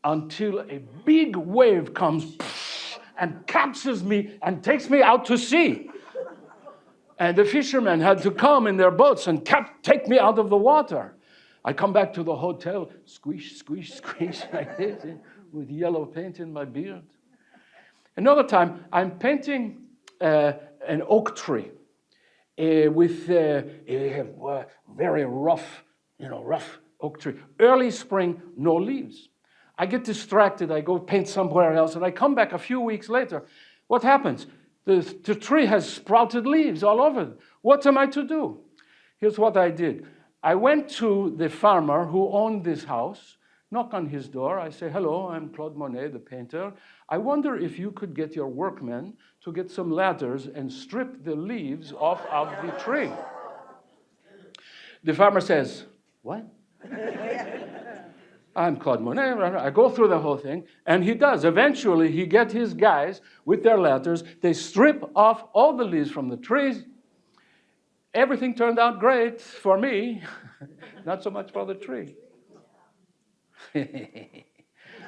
until a big wave comes and captures me and takes me out to sea. And the fishermen had to come in their boats and take me out of the water. I come back to the hotel, squish, squish, squish, like this, with yellow paint in my beard. Another time, I'm painting an oak tree with a very rough oak tree. Early spring, no leaves. I get distracted, I go paint somewhere else, and I come back a few weeks later. What happens? The tree has sprouted leaves all over it. What am I to do? Here's what I did. I went to the farmer who owned this house, knock on his door. I say, hello, I'm Claude Monet, the painter. I wonder if you could get your workmen to get some ladders and strip the leaves off of the tree. The farmer says, what? I'm Claude Monet. I go through the whole thing, and he does. Eventually, he gets his guys with their ladders. They strip off all the leaves from the trees. Everything turned out great for me, not so much for the tree.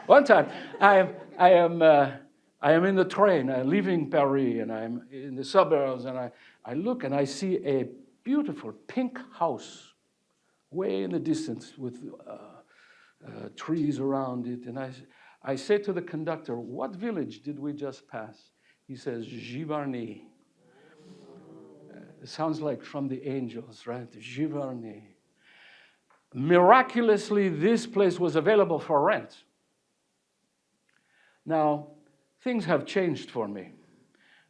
One time, I am in the train, leaving Paris, and I'm in the suburbs, and I look and I see a beautiful pink house way in the distance with trees around it. And I say to the conductor, what village did we just pass? He says, Giverny. It sounds like from the angels, right? Giverny. Miraculously, this place was available for rent. Now, things have changed for me.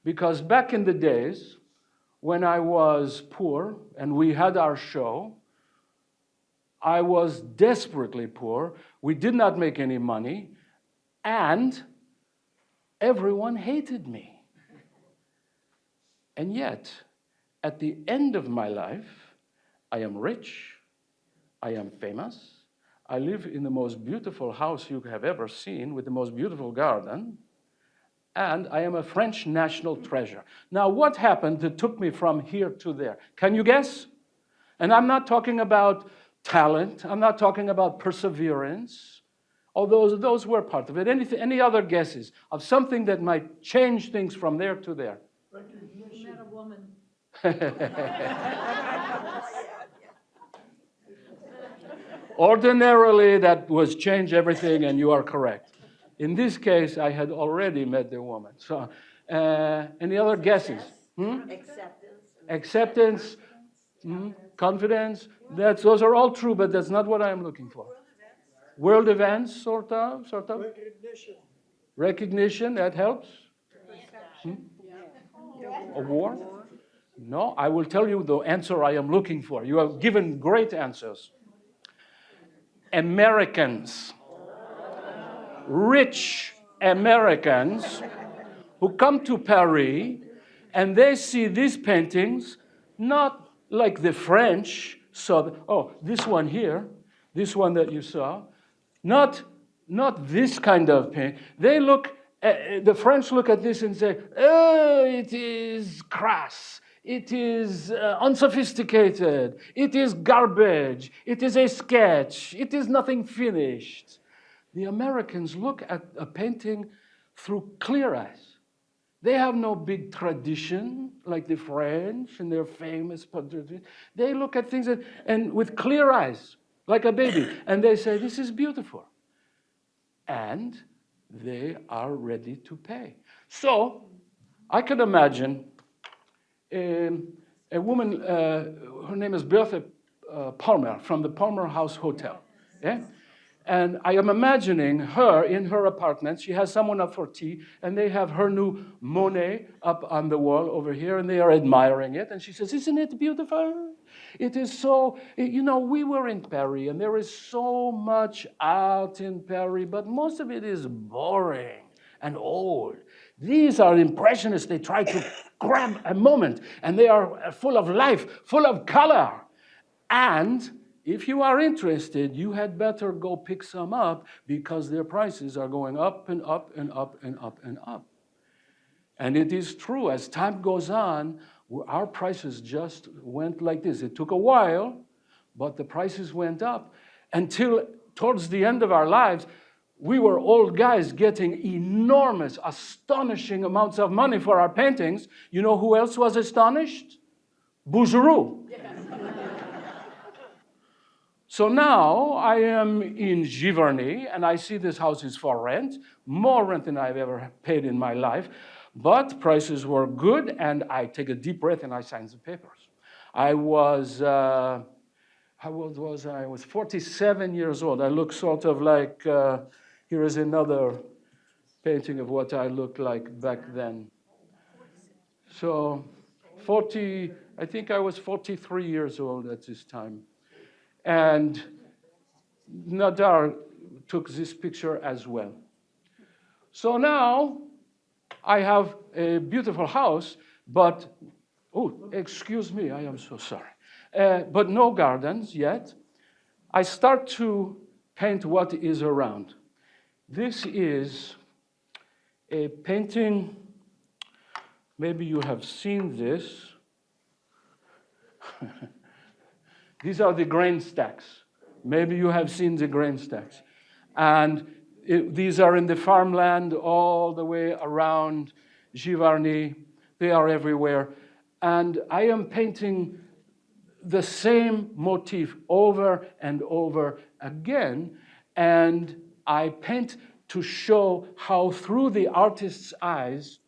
Because back in the days, when I was poor and we had our show, I was desperately poor. We did not make any money, and everyone hated me. And yet, at the end of my life, I am rich, I am famous, I live in the most beautiful house you have ever seen with the most beautiful garden, and I am a French national treasure. Now, what happened that took me from here to there? Can you guess? And I'm not talking about talent. I'm not talking about perseverance. Although those were part of it. Any other guesses of something that might change things from there to there? You met a woman. Ordinarily, that was change everything, and you are correct. In this case, I had already met the woman. So, any other guesses? Acceptance. Confidence. Those are all true, but that's not what I'm looking for. World events, sort of. Recognition, that helps. Award? No, I will tell you the answer I am looking for. You have given great answers. Americans. Rich Americans who come to Paris and they see these paintings, not like the French saw, this one here, this one that you saw, not this kind of paint. They look, the French look at this and say, oh, it is crass, it is unsophisticated, it is garbage, it is a sketch, it is nothing finished. The Americans look at a painting through clear eyes. They have no big tradition like the French and their famous portraits. They look at things and with clear eyes, like a baby, and they say, this is beautiful. And they are ready to pay. So I can imagine a woman, her name is Bertha Palmer, from the Palmer House Hotel. Yeah? And I am imagining her in her apartment. She has someone up for tea, and they have her new Monet up on the wall over here, and they are admiring it. And she says, isn't it beautiful? It is so, we were in Paris, and there is so much art in Paris, but most of it is boring and old. These are Impressionists. They try to grab a moment, and they are full of life, full of color. And if you are interested, you had better go pick some up because their prices are going up and up and up and up and up. And it is true, as time goes on, our prices just went like this. It took a while, but the prices went up until towards the end of our lives, we were old guys getting enormous, astonishing amounts of money for our paintings. You know who else was astonished? Bouguereau. So now I am in Giverny, and I see this house is for rent, more rent than I've ever paid in my life, but prices were good, and I take a deep breath and I sign the papers. I was, how old was I? I was 47 years old. I look sort of like, here is another painting of what I looked like back then. So I think I was 43 years old at this time. And Nadar took this picture as well. So now I have a beautiful house, but, excuse me, I am so sorry. But no gardens yet. I start to paint what is around. This is a painting, maybe you have seen this. These are the grain stacks. Maybe you have seen the grain stacks. And these are in the farmland all the way around Giverny. They are everywhere. And I am painting the same motif over and over again. And I paint to show how through the artist's eyes,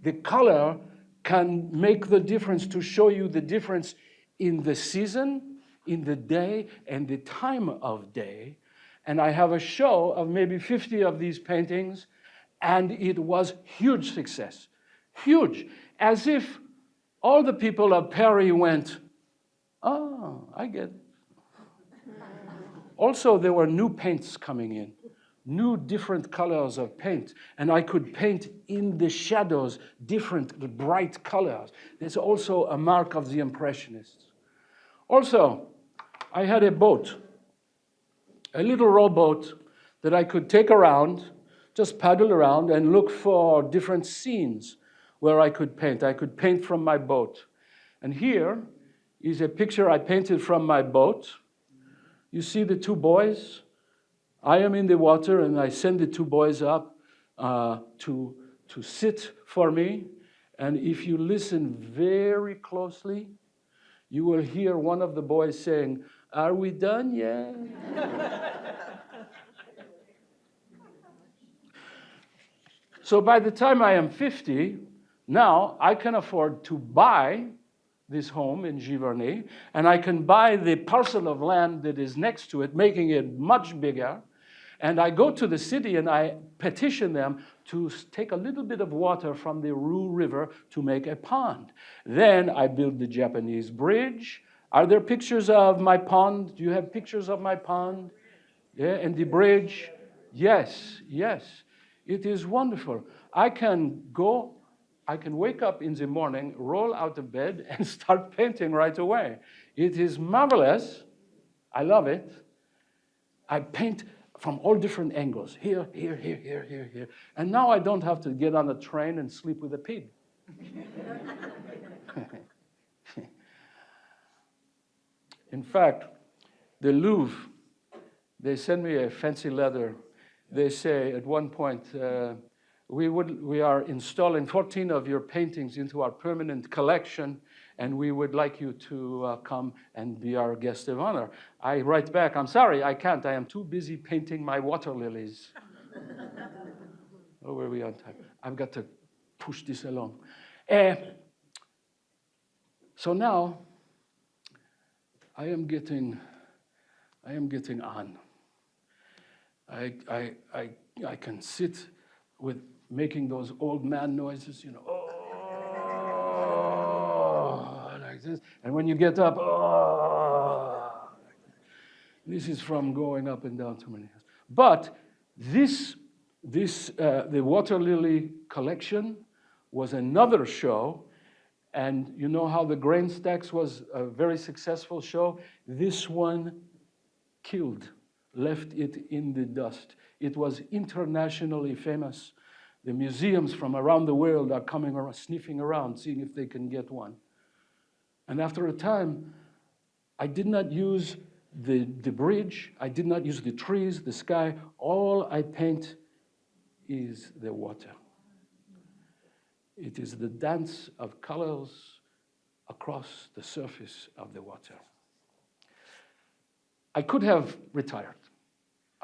the color can make the difference, to show you the difference in the season, in the day, and the time of day. And I have a show of maybe 50 of these paintings, and it was huge success. Huge. As if all the people of Paris went, oh, I get it. Also, there were new paints coming in, new different colors of paint, and I could paint in the shadows different bright colors. There's also a mark of the Impressionists. Also, I had a boat, a little rowboat that I could take around, just paddle around and look for different scenes where I could paint. I could paint from my boat. And here is a picture I painted from my boat. You see the two boys? I am in the water, and I send the two boys up to sit for me. And if you listen very closely, you will hear one of the boys saying, "Are we done yet?" So by the time I am 50, now I can afford to buy this home in Giverny, and I can buy the parcel of land that is next to it, making it much bigger. And I go to the city and I petition them to take a little bit of water from the Rue River to make a pond. Then I build the Japanese bridge. Are there pictures of my pond? Do you have pictures of my pond? Yeah, and the bridge? Yes, yes. It is wonderful. I can wake up in the morning, roll out of bed, and start painting right away. It is marvelous. I love it. I paint from all different angles. Here, here, here, here, here, here. And now I don't have to get on a train and sleep with a pig. In fact, the Louvre, they send me a fancy letter. They say at one point, we are installing 14 of your paintings into our permanent collection, and we would like you to come and be our guest of honor. I write back, I'm sorry, I can't. I am too busy painting my water lilies. Oh, where are we on time? I've got to push this along. So now, I am getting on. I can sit with making those old man noises, you know, oh, like this. And when you get up, oh, this is from going up and down too many years. But the Water Lily collection was another show. And you know how the Grain Stacks was a very successful show? This one left it in the dust. It was internationally famous. The museums from around the world are coming around, sniffing around, seeing if they can get one. And after a time, I did not use the bridge. I did not use the trees, the sky. All I paint is the water. It is the dance of colors across the surface of the water. I could have retired.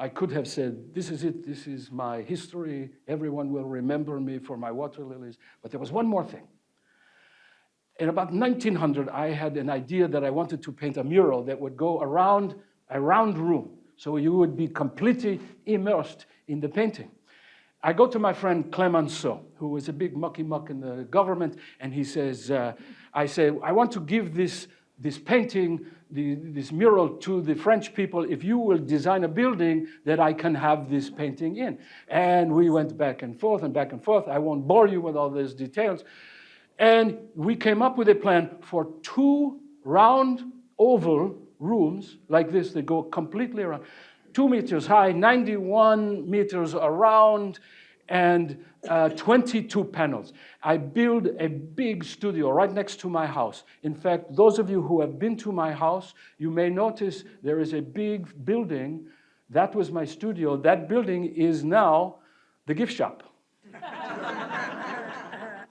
I could have said, this is it, this is my history, everyone will remember me for my water lilies. But there was one more thing. In about 1900, I had an idea that I wanted to paint a mural that would go around a round room, so you would be completely immersed in the painting. I go to my friend Clemenceau, who was a big mucky-muck in the government, and he says, I say, I want to give this painting, this mural to the French people if you will design a building that I can have this painting in. And we went back and forth and back and forth. I won't bore you with all these details. And we came up with a plan for 2 round oval rooms like this that go completely around. 2 meters high, 91 meters around, and 22 panels. I built a big studio right next to my house. In fact, those of you who have been to my house, you may notice there is a big building. That was my studio. That building is now the gift shop.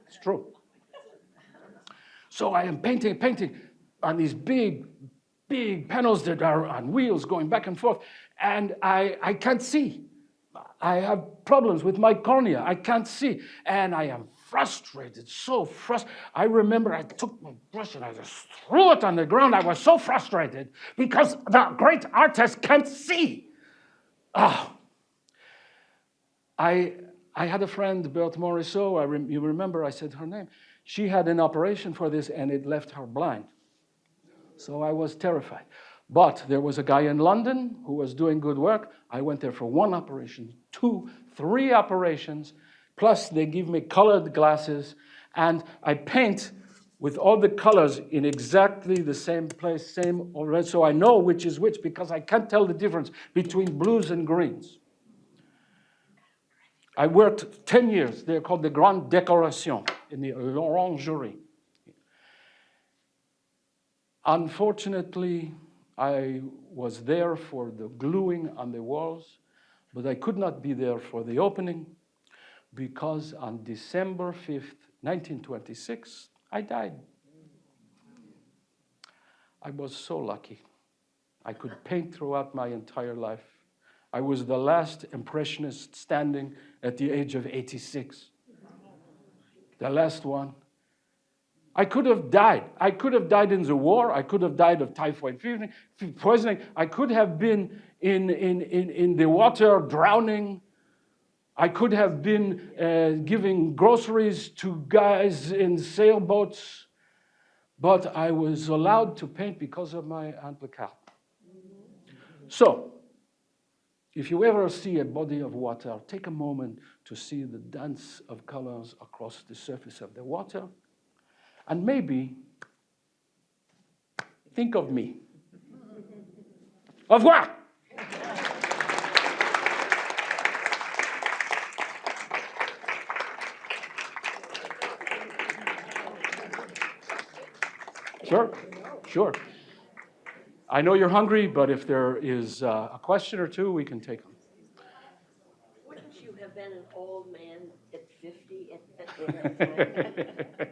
It's true. So I am painting on these big panels that are on wheels going back and forth, and I can't see. I have problems with my cornea. I can't see, and I am frustrated, so frustrated. I remember I took my brush and I just threw it on the ground. I was so frustrated because the great artist can't see. Oh. I had a friend, Berthe Morisot, you remember I said her name. She had an operation for this, and it left her blind. So I was terrified. But there was a guy in London who was doing good work. I went there for 1 operation, 2, 3 operations, plus they give me colored glasses, and I paint with all the colors in exactly the same place, same red, so I know which is which, because I can't tell the difference between blues and greens. I worked 10 years. They're called the Grande Décoration in the Orangerie. Unfortunately, I was there for the gluing on the walls, but I could not be there for the opening because on December 5th, 1926, I died. I was so lucky. I could paint throughout my entire life. I was the last Impressionist standing at the age of 86. The last one. I could have died. I could have died in the war. I could have died of typhoid fever, poisoning. I could have been in the water drowning. I could have been giving groceries to guys in sailboats. But I was allowed to paint because of my handicap. So, if you ever see a body of water, take a moment to see the dance of colors across the surface of the water. And maybe think of me. Au revoir. Sure. I know you're hungry, but if there is a question or two, we can take them. Wouldn't you have been an old man at 50 at that time?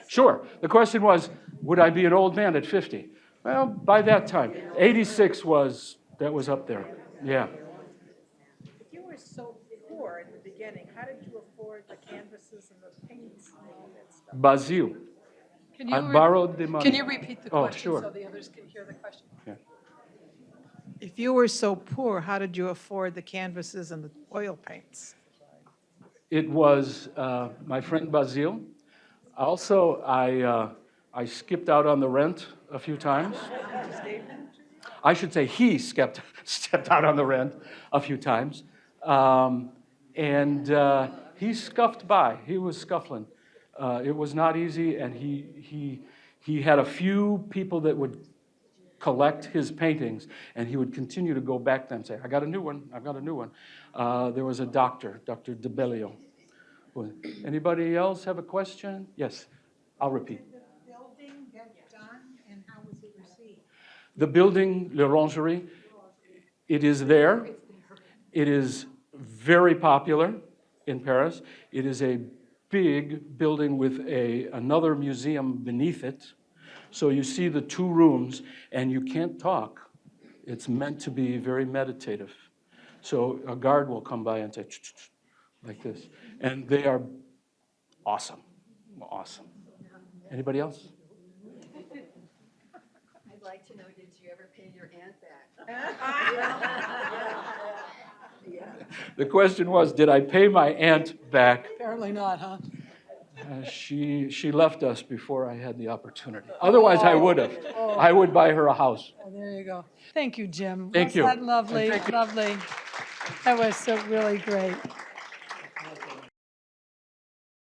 Sure. The question was, would I be an old man at 50? Well, by that time, 86 was up there. Yeah. If you were so poor in the beginning, how did you afford the canvases and the paints and all that stuff? Basile. I borrowed the money. Can you repeat the question sure. so the others can hear the question? Yeah. If you were so poor, how did you afford the canvases and the oil paints? It was my friend Basile. Also, I skipped out on the rent a few times. I should say he stepped out on the rent a few times. And he scuffed by. He was scuffling. It was not easy, and he had a few people that would collect his paintings, and he would continue to go back to them and say, I got a new one. There was a doctor, Dr. DeBellio. Anybody else have a question? Yes, I'll repeat. Did the building get done, and how was it received? The building, l'Orangerie, it is there. It is very popular in Paris. It is a big building with another museum beneath it. So you see the 2 rooms, and you can't talk. It's meant to be very meditative. So a guard will come by and say, like this. And they are awesome. Awesome. Anybody else? I'd like to know, did you ever pay your aunt back? The question was, did I pay my aunt back? Apparently not, huh? She left us before I had the opportunity. Otherwise, I would have. I would buy her a house. Oh, there you go. Thank you, Jim. Thank you. Wasn't that lovely? Thank you. Lovely. That was so really great.